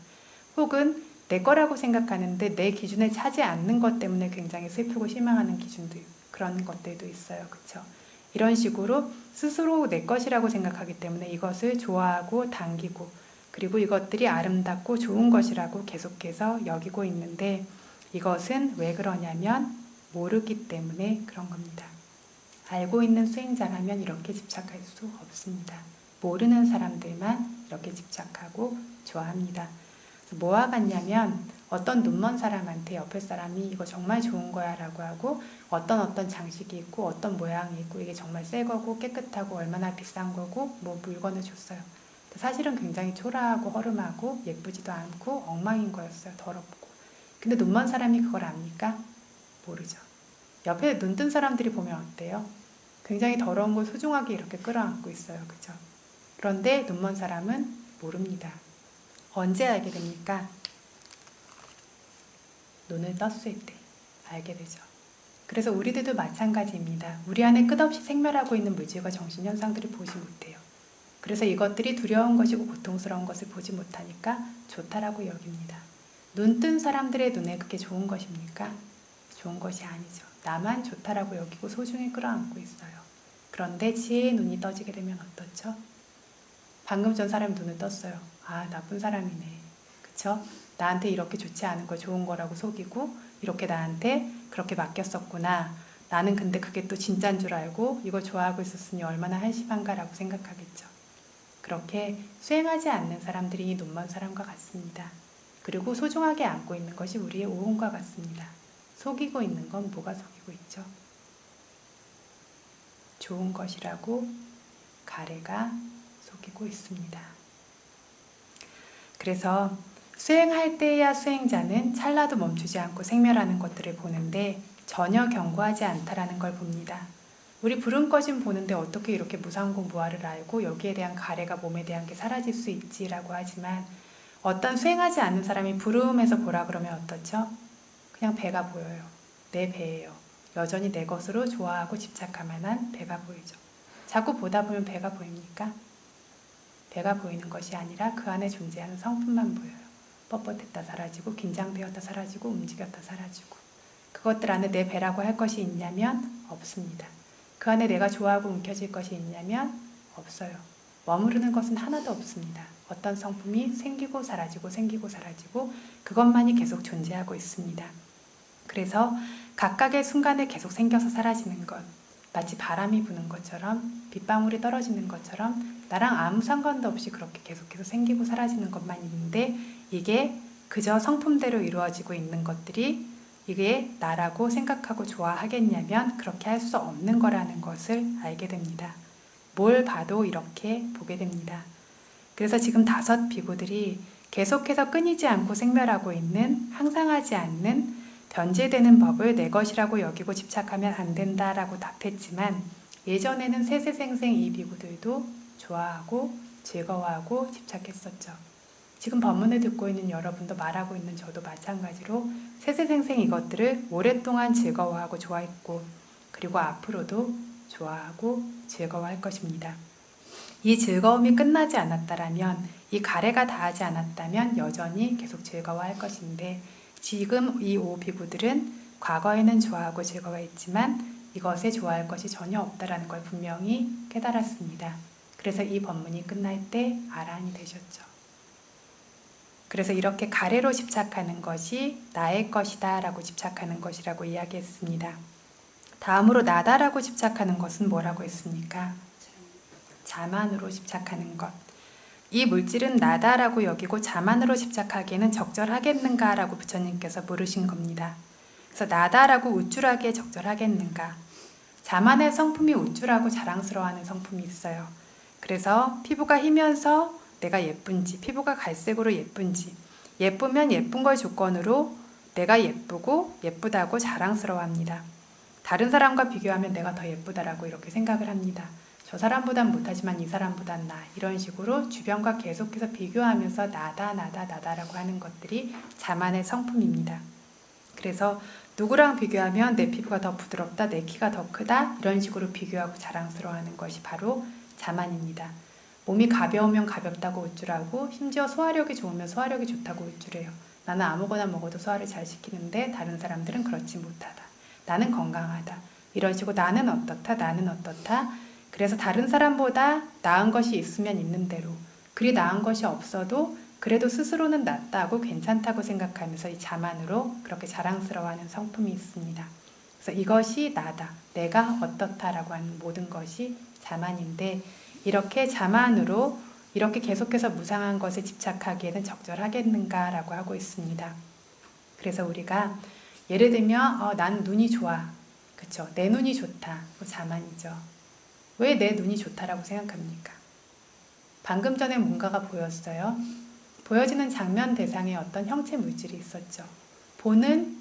혹은 내 거라고 생각하는데 내 기준에 차지 않는 것 때문에 굉장히 슬프고 실망하는 기준도 그런 것들도 있어요. 그쵸? 이런 식으로 스스로 내 것이라고 생각하기 때문에 이것을 좋아하고 당기고 그리고 이것들이 아름답고 좋은 것이라고 계속해서 여기고 있는데 이것은 왜 그러냐면 모르기 때문에 그런 겁니다. 알고 있는 수행자라면 이렇게 집착할 수 없습니다. 모르는 사람들만 이렇게 집착하고 좋아합니다. 뭐와 같냐면 어떤 눈먼 사람한테 옆에 사람이 이거 정말 좋은 거야 라고 하고 어떤 장식이 있고 어떤 모양이 있고 이게 정말 새 거고 깨끗하고 얼마나 비싼 거고 뭐 물건을 줬어요. 사실은 굉장히 초라하고 허름하고 예쁘지도 않고 엉망인 거였어요. 더럽고. 근데 눈먼 사람이 그걸 압니까? 모르죠. 옆에 눈뜬 사람들이 보면 어때요? 굉장히 더러운 걸 소중하게 이렇게 끌어안고 있어요. 그죠? 그런데 눈먼 사람은 모릅니다. 언제 알게 됩니까? 눈을 떴을 때 알게 되죠. 그래서 우리들도 마찬가지입니다. 우리 안에 끝없이 생멸하고 있는 물질과 정신현상들을 보지 못해요. 그래서 이것들이 두려운 것이고 고통스러운 것을 보지 못하니까 좋다라고 여깁니다. 눈 뜬 사람들의 눈에 그게 좋은 것입니까? 좋은 것이 아니죠. 나만 좋다라고 여기고 소중히 끌어안고 있어요. 그런데 지혜의 눈이 떠지게 되면 어떻죠? 방금 전 사람이 눈을 떴어요. 아, 나쁜 사람이네. 그쵸? 나한테 이렇게 좋지 않은 걸 좋은 거라고 속이고 이렇게 나한테 그렇게 맡겼었구나. 나는 근데 그게 또 진짜인 줄 알고 이걸 좋아하고 있었으니 얼마나 한심한가라고 생각하겠죠. 그렇게 수행하지 않는 사람들이 눈먼 사람과 같습니다. 그리고 소중하게 안고 있는 것이 우리의 오온과 같습니다. 속이고 있는 건 뭐가 속이고 있죠? 좋은 것이라고 가래가 속이고 있습니다. 그래서 수행할 때야 수행자는 찰나도 멈추지 않고 생멸하는 것들을 보는데 전혀 견고하지 않다라는 걸 봅니다. 우리 불은 꺼진 보는데 어떻게 이렇게 무상고 무아를 알고 여기에 대한 가래가 몸에 대한 게 사라질 수 있지라고 하지만 어떤 수행하지 않는 사람이 부름에서 보라 그러면 어떻죠? 그냥 배가 보여요. 내 배예요. 여전히 내 것으로 좋아하고 집착할 만한 배가 보이죠. 자꾸 보다 보면 배가 보입니까? 배가 보이는 것이 아니라 그 안에 존재하는 성품만 보여요. 뻣뻣했다 사라지고 긴장되었다 사라지고 움직였다 사라지고. 그것들 안에 내 배라고 할 것이 있냐면 없습니다. 그 안에 내가 좋아하고 움켜질 것이 있냐면 없어요. 머무르는 것은 하나도 없습니다. 어떤 성품이 생기고 사라지고 생기고 사라지고 그것만이 계속 존재하고 있습니다. 그래서 각각의 순간에 계속 생겨서 사라지는 것, 마치 바람이 부는 것처럼 빗방울이 떨어지는 것처럼 나랑 아무 상관도 없이 그렇게 계속해서 생기고 사라지는 것만 있는데 이게 그저 성품대로 이루어지고 있는 것들이 이게 나라고 생각하고 좋아하겠냐면 그렇게 할 수 없는 거라는 것을 알게 됩니다. 뭘 봐도 이렇게 보게 됩니다. 그래서 지금 5 비구들이 계속해서 끊이지 않고 생멸하고 있는 항상하지 않는 변질되는 법을 내 것이라고 여기고 집착하면 안 된다라고 답했지만 예전에는 세세생생 이 비구들도 좋아하고 즐거워하고 집착했었죠. 지금 법문을 듣고 있는 여러분도 말하고 있는 저도 마찬가지로 세세생생 이것들을 오랫동안 즐거워하고 좋아했고 그리고 앞으로도 좋아하고 즐거워할 것입니다. 이 즐거움이 끝나지 않았다라면 이 가래가 닿지 않았다면 여전히 계속 즐거워할 것인데 지금 이 5 비구들은 과거에는 좋아하고 즐거워했지만 이것에 좋아할 것이 전혀 없다라는 걸 분명히 깨달았습니다. 그래서 이 법문이 끝날 때 아라한이 되셨죠. 그래서 이렇게 가래로 집착하는 것이 나의 것이다 라고 집착하는 것이라고 이야기했습니다. 다음으로 나다라고 집착하는 것은 뭐라고 했습니까? 자만으로 집착하는 것. 이 물질은 나다라고 여기고 자만으로 집착하기에는 적절하겠는가 라고 부처님께서 물으신 겁니다. 그래서 나다라고 우쭐하기에 적절하겠는가? 자만의 성품이 우쭐하고 자랑스러워하는 성품이 있어요. 그래서 피부가 희면서 내가 예쁜지, 피부가 갈색으로 예쁜지, 예쁘면 예쁜 걸 조건으로 내가 예쁘고 예쁘다고 자랑스러워합니다. 다른 사람과 비교하면 내가 더 예쁘다라고 이렇게 생각을 합니다. 저 사람보단 못하지만 이 사람보단 나, 이런 식으로 주변과 계속해서 비교하면서 나다라고 하는 것들이 자만의 성품입니다. 그래서 누구랑 비교하면 내 피부가 더 부드럽다, 내 키가 더 크다 이런 식으로 비교하고 자랑스러워하는 것이 바로 자만입니다. 몸이 가벼우면 가볍다고 우쭐하고 심지어 소화력이 좋으면 소화력이 좋다고 우쭐해요. 나는 아무거나 먹어도 소화를 잘 시키는데 다른 사람들은 그렇지 못하다. 나는 건강하다. 이런 식으로 나는 어떻다. 그래서 다른 사람보다 나은 것이 있으면 있는 대로 그리 나은 것이 없어도 그래도 스스로는 낫다고 괜찮다고 생각하면서 이 자만으로 그렇게 자랑스러워하는 성품이 있습니다. 그래서 이것이 나다. 내가 어떻다라고 하는 모든 것이 자만인데 이렇게 자만으로 이렇게 계속해서 무상한 것에 집착하기에는 적절하겠는가라고 하고 있습니다. 그래서 우리가 예를 들면 난 눈이 좋아. 그쵸? 내 눈이 좋다. 자만이죠. 왜 내 눈이 좋다라고 생각합니까? 방금 전에 뭔가가 보였어요. 보여지는 장면 대상에 어떤 형체 물질이 있었죠. 보는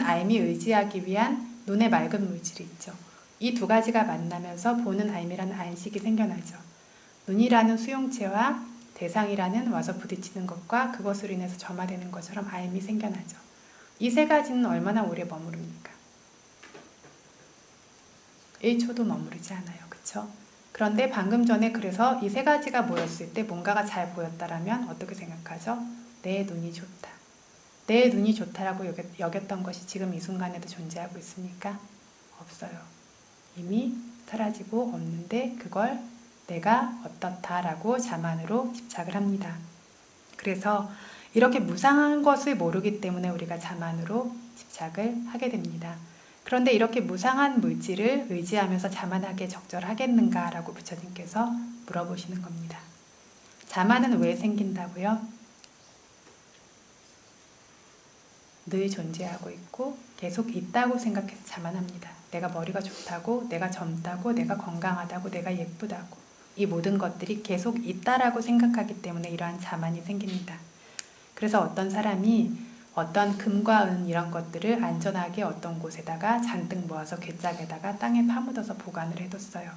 알미 의지하기 위한 눈의 맑은 물질이 있죠. 이 2가지가 만나면서 보는 알미라는 안식이 생겨나죠. 눈이라는 수용체와 대상이라는 와서 부딪히는 것과 그것으로 인해서 점화되는 것처럼 알미 생겨나죠. 이 3가지는 얼마나 오래 머무릅니까? 1초도 머무르지 않아요. 그쵸? 그런데 방금 전에 그래서 이 3가지가 모였을 때 뭔가가 잘 보였다라면 어떻게 생각하죠? 내 눈이 좋다. 내 눈이 좋다라고 여겼던 것이 지금 이 순간에도 존재하고 있습니까? 없어요. 이미 사라지고 없는데 그걸 내가 어떻다라고 자만으로 집착을 합니다. 그래서 이렇게 무상한 것을 모르기 때문에 우리가 자만으로 집착을 하게 됩니다. 그런데 이렇게 무상한 물질을 의지하면서 자만하게 적절하겠는가라고 부처님께서 물어보시는 겁니다. 자만은 왜 생긴다고요? 늘 존재하고 있고 계속 있다고 생각해서 자만합니다. 내가 머리가 좋다고, 내가 젊다고, 내가 건강하다고, 내가 예쁘다고 이 모든 것들이 계속 있다라고 생각하기 때문에 이러한 자만이 생깁니다. 그래서 어떤 사람이 어떤 금과 은 이런 것들을 안전하게 어떤 곳에다가 잔뜩 모아서 괴짝에다가 땅에 파묻어서 보관을 해뒀어요.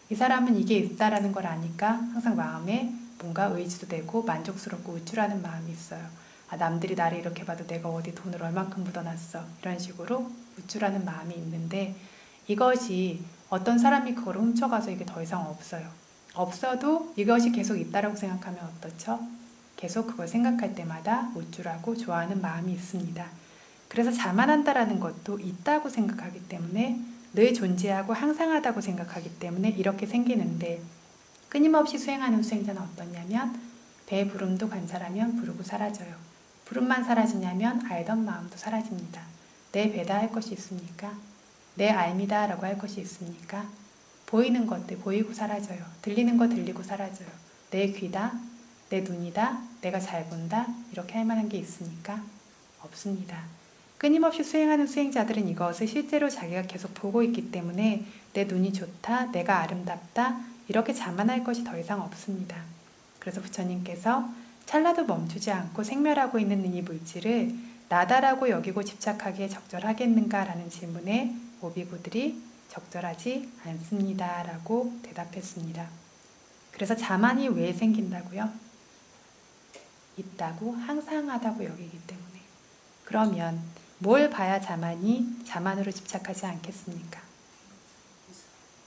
이 사람은 이게 있다라는 걸 아니까 항상 마음에 뭔가 의지도 되고 만족스럽고 우쭐하는 마음이 있어요. 아, 남들이 나를 이렇게 봐도 내가 어디 돈을 얼만큼 묻어놨어. 이런 식으로 우쭐하는 마음이 있는데 이것이 어떤 사람이 그걸 훔쳐가서 이게 더 이상 없어요. 없어도 이것이 계속 있다라고 생각하면 어떻죠? 계속 그걸 생각할 때마다 우쭐하고 좋아하는 마음이 있습니다. 그래서 자만한다라는 것도 있다고 생각하기 때문에 늘 존재하고 항상하다고 생각하기 때문에 이렇게 생기는데 끊임없이 수행하는 수행자는 어떠냐면 배의 부름도 관찰하면 부르고 사라져요. 부름만 사라지냐면 알던 마음도 사라집니다. 내 배다 할 것이 있습니까? 내 알미다 라고 할 것이 있습니까? 보이는 것들 보이고 사라져요. 들리는 거 들리고 사라져요. 내 귀다, 내 눈이다, 내가 잘 본다 이렇게 할 만한 게 있습니까? 없습니다. 끊임없이 수행하는 수행자들은 이것을 실제로 자기가 계속 보고 있기 때문에 내 눈이 좋다, 내가 아름답다 이렇게 자만할 것이 더 이상 없습니다. 그래서 부처님께서 찰나도 멈추지 않고 생멸하고 있는 이 물질을 나다라고 여기고 집착하기에 적절하겠는가라는 질문에 오비구들이 적절하지 않습니다 라고 대답했습니다. 그래서 자만이 왜 생긴다고요? 있다고 항상하다고 여기기 때문에. 그러면 뭘 봐야 자만으로 집착하지 않겠습니까?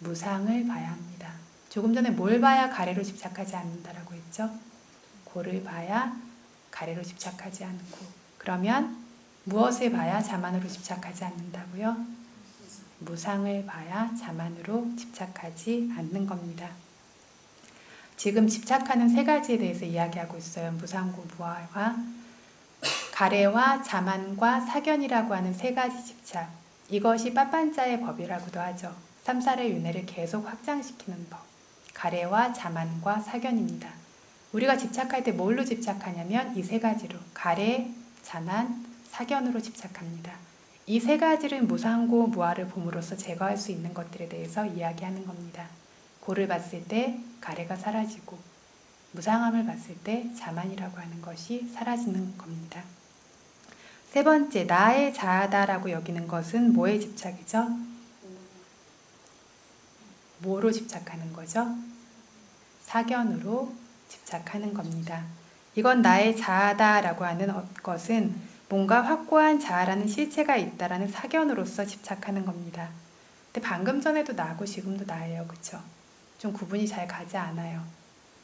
무상을 봐야 합니다. 조금 전에 뭘 봐야 가래로 집착하지 않는다라고 했죠? 고를 봐야 가래로 집착하지 않고. 그러면 무엇을 봐야 자만으로 집착하지 않는다고요? 무상을 봐야 자만으로 집착하지 않는 겁니다. 지금 집착하는 세 가지에 대해서 이야기하고 있어요. 무상고, 무아와 가래와 자만과 사견이라고 하는 세 가지 집착. 이것이 빠빤자의 법이라고도 하죠. 삼살의 윤회를 계속 확장시키는 법. 가래와 자만과 사견입니다. 우리가 집착할 때 뭘로 집착하냐면 이 세 가지로 가래, 자만, 사견으로 집착합니다. 이 세 가지를 무상고, 무아를 봄으로써 제거할 수 있는 것들에 대해서 이야기하는 겁니다. 고를 봤을 때 가래가 사라지고 무상함을 봤을 때 자만이라고 하는 것이 사라지는 겁니다. 세 번째, 나의 자아다라고 여기는 것은 뭐에 집착이죠? 뭐로 집착하는 거죠? 사견으로 집착하는 겁니다. 이건 나의 자아다라고 하는 것은 뭔가 확고한 자아라는 실체가 있다라는 사견으로서 집착하는 겁니다. 근데 방금 전에도 나고 지금도 나예요. 그쵸? 좀 구분이 잘 가지 않아요.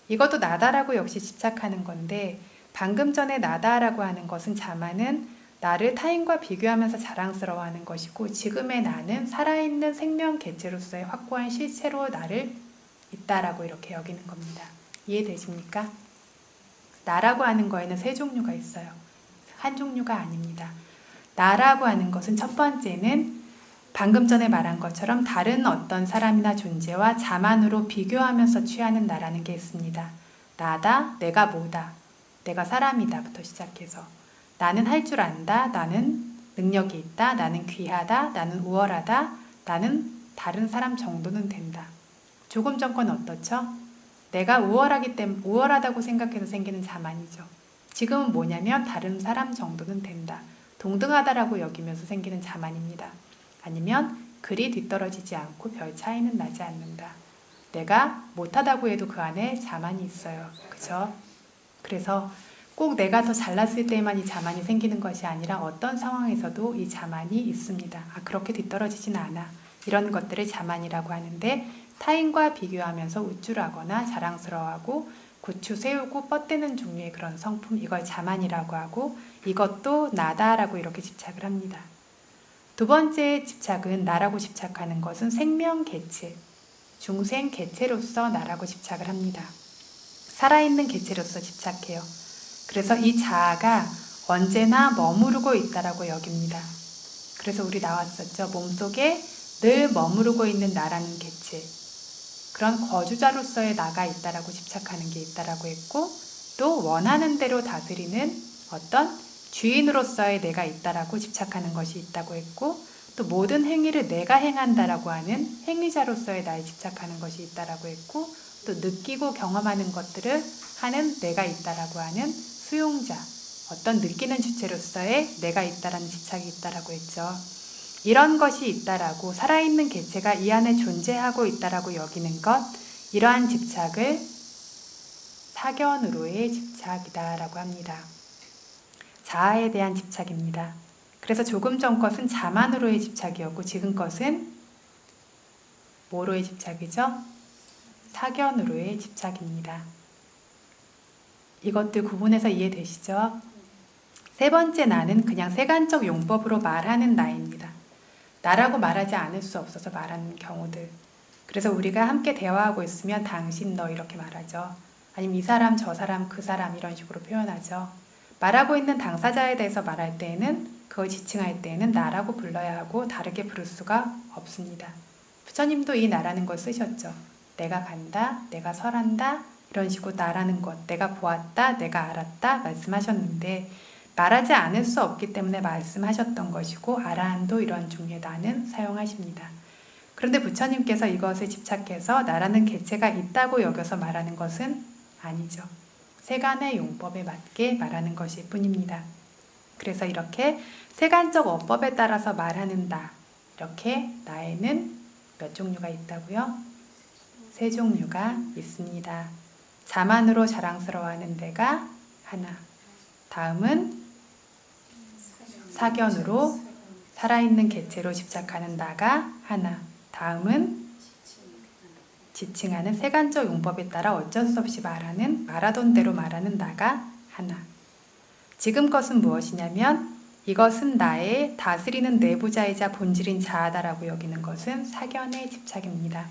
이것도 나다라고 역시 집착하는 건데 방금 전에 나다라고 하는 것은 자만은 나를 타인과 비교하면서 자랑스러워하는 것이고 지금의 나는 살아있는 생명 개체로서의 확고한 실체로 나를 있다라고 이렇게 여기는 겁니다. 이해되십니까? 나라고 하는 거에는 세 종류가 있어요. 한 종류가 아닙니다. 나라고 하는 것은 첫 번째는 방금 전에 말한 것처럼 다른 어떤 사람이나 존재와 자만으로 비교하면서 취하는 나라는 게 있습니다. 나다, 내가 뭐다, 내가 사람이다부터 시작해서 나는 할 줄 안다, 나는 능력이 있다, 나는 귀하다, 나는 우월하다, 나는 다른 사람 정도는 된다. 조금 전 건 어떻죠? 내가 우월하다고 생각해서 생기는 자만이죠. 지금은 뭐냐면 다른 사람 정도는 된다. 동등하다라고 여기면서 생기는 자만입니다. 아니면 그리 뒤떨어지지 않고 별 차이는 나지 않는다. 내가 못하다고 해도 그 안에 자만이 있어요. 그죠? 그래서 꼭 내가 더 잘났을 때만 이 자만이 생기는 것이 아니라 어떤 상황에서도 이 자만이 있습니다. 아, 그렇게 뒤떨어지진 않아. 이런 것들을 자만이라고 하는데 타인과 비교하면서 우쭐하거나 자랑스러워하고 고추 세우고 뻗대는 종류의 그런 성품, 이걸 자만이라고 하고 이것도 나다라고 이렇게 집착을 합니다. 두 번째 집착은 나라고 집착하는 것은 생명 개체, 중생 개체로서 나라고 집착을 합니다. 살아있는 개체로서 집착해요. 그래서 이 자아가 언제나 머무르고 있다라고 여깁니다. 그래서 우리 나왔었죠. 몸속에 늘 머무르고 있는 나라는 개체. 그런 거주자로서의 나가 있다라고 집착하는 게 있다라고 했고 또 원하는 대로 다스리는 어떤 주인으로서의 내가 있다라고 집착하는 것이 있다고 했고 또 모든 행위를 내가 행한다라고 하는 행위자로서의 나에 집착하는 것이 있다라고 했고 또 느끼고 경험하는 것들을 하는 내가 있다라고 하는 수용자, 어떤 느끼는 주체로서의 내가 있다라는 집착이 있다라고 했죠. 이런 것이 있다라고 살아있는 개체가 이 안에 존재하고 있다라고 여기는 것, 이러한 집착을 사견으로의 집착이다라고 합니다. 자아에 대한 집착입니다. 그래서 조금 전 것은 자만으로의 집착이었고 지금 것은 뭐로의 집착이죠? 사견으로의 집착입니다. 이것들 구분해서 이해되시죠? 세 번째 나는 그냥 세간적 용법으로 말하는 나입니다. 나라고 말하지 않을 수 없어서 말하는 경우들. 그래서 우리가 함께 대화하고 있으면 당신, 너 이렇게 말하죠. 아니면 이 사람, 저 사람, 그 사람 이런 식으로 표현하죠. 말하고 있는 당사자에 대해서 말할 때에는 그걸 지칭할 때에는 나라고 불러야 하고 다르게 부를 수가 없습니다. 부처님도 이 나라는 걸 쓰셨죠. 내가 간다, 내가 설한다 이런 식으로 나라는 것, 내가 보았다, 내가 알았다 말씀하셨는데 말하지 않을 수 없기 때문에 말씀하셨던 것이고 아라한도 이런 종류의 나는 사용하십니다. 그런데 부처님께서 이것을 집착해서 나라는 개체가 있다고 여겨서 말하는 것은 아니죠. 세간의 용법에 맞게 말하는 것일 뿐입니다. 그래서 이렇게 세간적 어법에 따라서 말하는 나, 이렇게 나에는 몇 종류가 있다고요? 세 종류가 있습니다. 자만으로 자랑스러워하는 내가 하나, 다음은 사견으로 살아있는 개체로 집착하는 나가 하나, 다음은 지칭하는 세간적 용법에 따라 어쩔 수 없이 말하던 대로 말하는 나가 하나. 지금 것은 무엇이냐면 이것은 나의 다스리는 내부자이자 본질인 자아다라고 여기는 것은 사견의 집착입니다.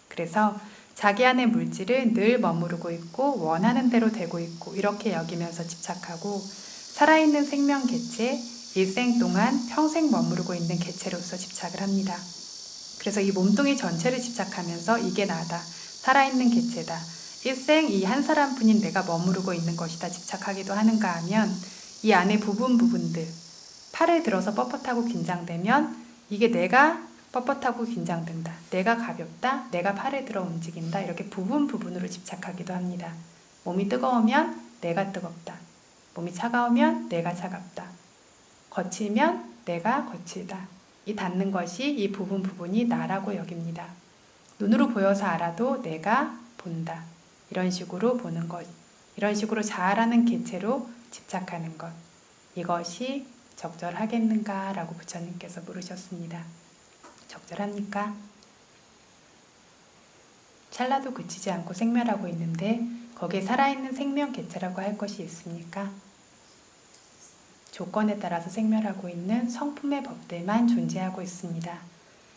그래서 자기 안의 물질을 늘 머무르고 있고 원하는 대로 되고 있고 이렇게 여기면서 집착하고 살아있는 생명 개체, 일생 동안 평생 머무르고 있는 개체로서 집착을 합니다. 그래서 이 몸뚱이 전체를 집착하면서 이게 나다, 살아있는 개체다, 일생 이 한 사람뿐인 내가 머무르고 있는 것이다 집착하기도 하는가 하면 이 안에 부분들, 팔을 들어서 뻣뻣하고 긴장되면 이게 내가 뻣뻣하고 긴장된다, 내가 가볍다, 내가 팔을 들어 움직인다 이렇게 부분으로 집착하기도 합니다. 몸이 뜨거우면 내가 뜨겁다, 몸이 차가우면 내가 차갑다, 거칠면 내가 거칠다. 이 닿는 것이 이 부분이 나라고 여깁니다. 눈으로 보여서 알아도 내가 본다. 이런 식으로 보는 것. 이런 식으로 자아라는 개체로 집착하는 것. 이것이 적절하겠는가? 라고 부처님께서 물으셨습니다. 적절합니까? 찰나도 그치지 않고 생멸하고 있는데 거기에 살아있는 생명 개체라고 할 것이 있습니까? 조건에 따라서 생멸하고 있는 성품의 법들만 존재하고 있습니다.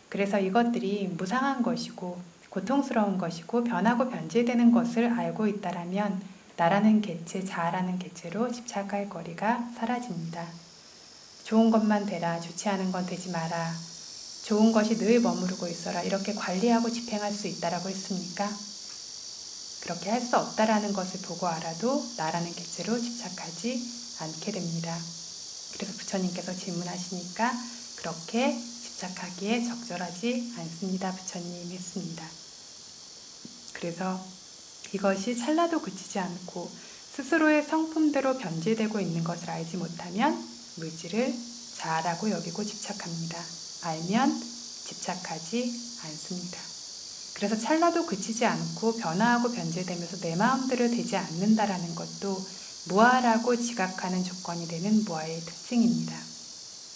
그래서 이것들이 무상한 것이고 고통스러운 것이고 변하고 변질되는 것을 알고 있다라면 나라는 개체, 자아라는 개체로 집착할 거리가 사라집니다. 좋은 것만 되라, 좋지 않은 건 되지 마라, 좋은 것이 늘 머무르고 있어라 이렇게 관리하고 집행할 수 있다라고 했습니까? 그렇게 할 수 없다라는 것을 보고 알아도 나라는 개체로 집착하지 않게 됩니다. 그래서 부처님께서 질문하시니까 그렇게 집착하기에 적절하지 않습니다. 부처님 했습니다. 그래서 이것이 찰나도 그치지 않고 스스로의 성품대로 변질되고 있는 것을 알지 못하면 물질을 자아라고 여기고 집착합니다. 알면 집착하지 않습니다. 그래서 찰나도 그치지 않고 변화하고 변질되면서 내 마음대로 되지 않는다라는 것도 무아라고 지각하는 조건이 되는 무아의 특징입니다.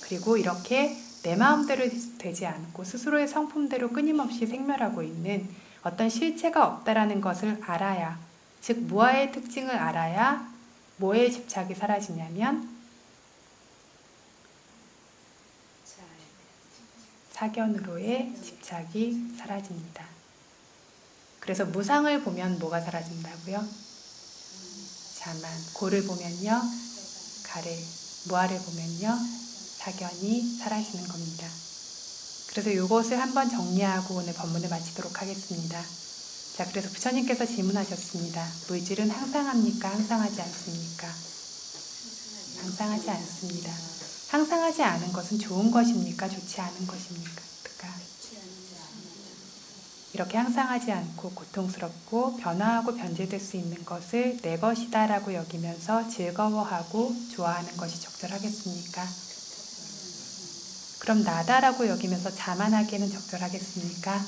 그리고 이렇게 내 마음대로 되지 않고 스스로의 성품대로 끊임없이 생멸하고 있는 어떤 실체가 없다라는 것을 알아야, 즉 무아의 특징을 알아야 뭐에 집착이 사라지냐면 사견으로의 집착이 사라집니다. 그래서 무상을 보면 뭐가 사라진다고요? 자만. 고를 보면요, 가를. 무아를 보면요, 사견이 사라지는 겁니다. 그래서 이것을 한번 정리하고 오늘 법문을 마치도록 하겠습니다. 자, 그래서 부처님께서 질문하셨습니다. 물질은 항상합니까? 항상하지 않습니까? 항상하지 않습니다. 항상하지 않은 것은 좋은 것입니까? 좋지 않은 것입니까? 이렇게 항상하지 않고 고통스럽고 변화하고 변질될 수 있는 것을 내 것이다 라고 여기면서 즐거워하고 좋아하는 것이 적절하겠습니까? 그럼 나다라고 여기면서 자만하기에는 적절하겠습니까?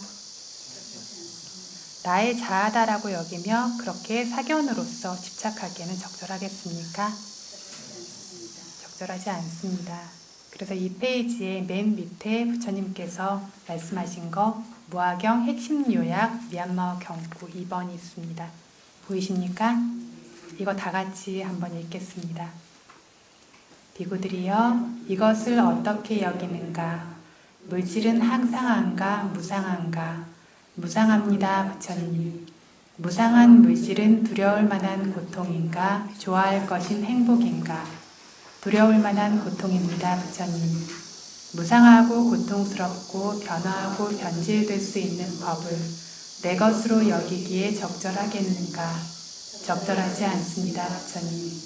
나의 자아다라고 여기며 그렇게 사견으로서 집착하기에는 적절하겠습니까? 적절하지 않습니다. 그래서 이 페이지의 맨 밑에 부처님께서 말씀하신 거 무화경 핵심 요약 미얀마 경구 2번이 있습니다. 보이십니까? 이거 다 같이 한번 읽겠습니다. 비구들이여 이것을 어떻게 여기는가? 물질은 항상한가 무상한가? 무상합니다 부처님. 무상한 물질은 두려울 만한 고통인가? 좋아할 것인 행복인가? 두려울 만한 고통입니다 부처님. 무상하고 고통스럽고 변화하고 변질될 수 있는 법을 내 것으로 여기기에 적절하겠는가? 적절하지 않습니다 부처님.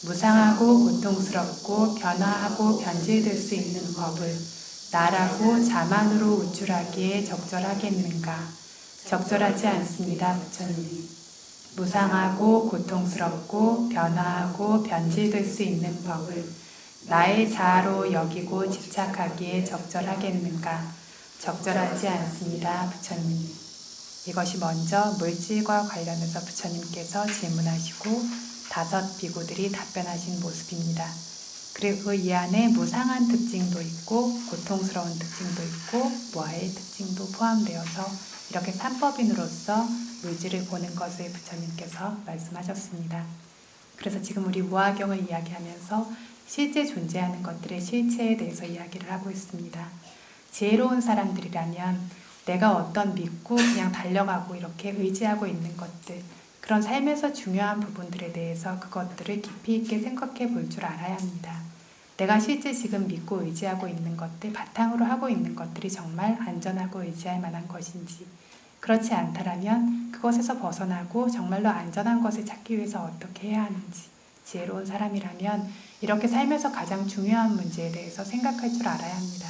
무상하고 고통스럽고 변화하고 변질될 수 있는 법을 나라고 자만으로 우쭐하기에 적절하겠는가? 적절하지 않습니다 부처님. 무상하고 고통스럽고 변화하고 변질될 수 있는 법을 나의 자아로 여기고 집착하기에 적절하겠는가? 적절하지 않습니다 부처님. 이것이 먼저 물질과 관련해서 부처님께서 질문하시고 5 비구들이 답변하신 모습입니다. 그리고 이 안에 무상한 특징도 있고 고통스러운 특징도 있고 무아의 특징도 포함되어서 이렇게 삼법인으로서 물질을 보는 것을 부처님께서 말씀하셨습니다. 그래서 지금 우리 무화경을 이야기하면서 실제 존재하는 것들의 실체에 대해서 이야기를 하고 있습니다. 지혜로운 사람들이라면 내가 어떤 믿고 그냥 달려가고 이렇게 의지하고 있는 것들, 그런 삶에서 중요한 부분들에 대해서 그것들을 깊이 있게 생각해 볼 줄 알아야 합니다. 내가 실제 지금 믿고 의지하고 있는 것들, 바탕으로 하고 있는 것들이 정말 안전하고 의지할 만한 것인지, 그렇지 않다라면 그것에서 벗어나고 정말로 안전한 것을 찾기 위해서 어떻게 해야 하는지, 지혜로운 사람이라면 이렇게 삶에서 가장 중요한 문제에 대해서 생각할 줄 알아야 합니다.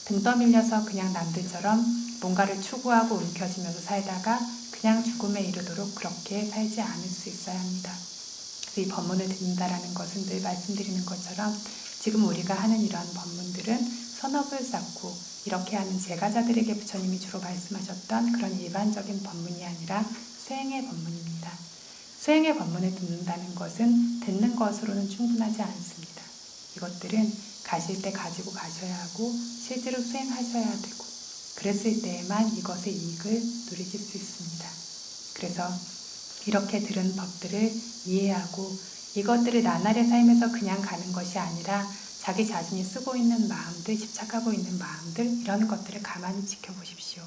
등 떠밀려서 그냥 남들처럼 뭔가를 추구하고 움켜쥐면서 살다가 그냥 죽음에 이르도록 그렇게 살지 않을 수 있어야 합니다. 그래서 이 법문을 듣는다라는 것은 늘 말씀드리는 것처럼 지금 우리가 하는 이러한 법문들은 선업을 쌓고 이렇게 하는 제가자들에게 부처님이 주로 말씀하셨던 그런 일반적인 법문이 아니라 수행의 법문입니다. 수행의 법문을 듣는다는 것은 듣는 것으로는 충분하지 않습니다. 이것들은 가실 때 가지고 가셔야 하고 실제로 수행하셔야 되고 그랬을 때에만 이것의 이익을 누리실 수 있습니다. 그래서 이렇게 들은 법들을 이해하고 이것들을 나날의 삶에서 그냥 가는 것이 아니라 자기 자신이 쓰고 있는 마음들, 집착하고 있는 마음들 이런 것들을 가만히 지켜보십시오.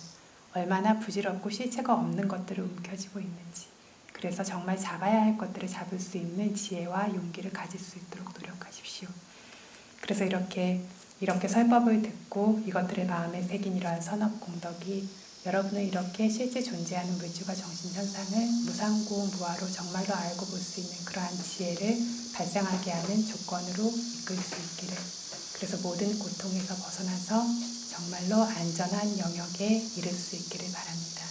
얼마나 부질없고 실체가 없는 것들을 움켜쥐고 있는지. 그래서 정말 잡아야 할 것들을 잡을 수 있는 지혜와 용기를 가질 수 있도록 노력하십시오. 그래서 이렇게 설법을 듣고 이것들을 마음에 새긴 이러한 선업공덕이 여러분은 이렇게 실제 존재하는 물질과 정신현상을 무상고 무아로 정말로 알고 볼 수 있는 그러한 지혜를 발생하게 하는 조건으로 이끌 수 있기를. 그래서 모든 고통에서 벗어나서 정말로 안전한 영역에 이를 수 있기를 바랍니다.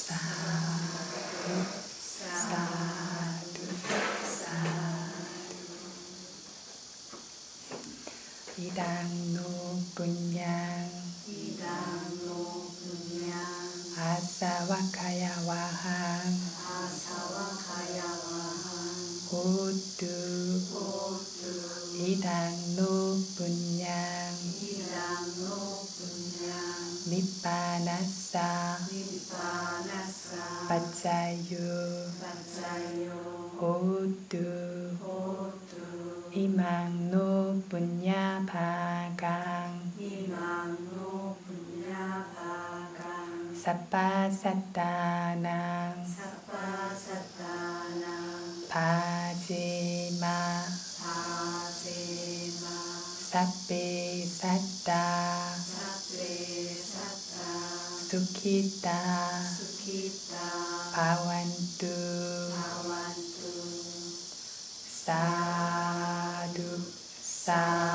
사두, 사두, 사두. 이당노 분양 아사와카야 와항 호두 이당노 분양 니빠나사 빠짜유 호두 이망노 분야 바강 사빠사따낭 바지마 사페사따 수키따 바완뚜 사두 사두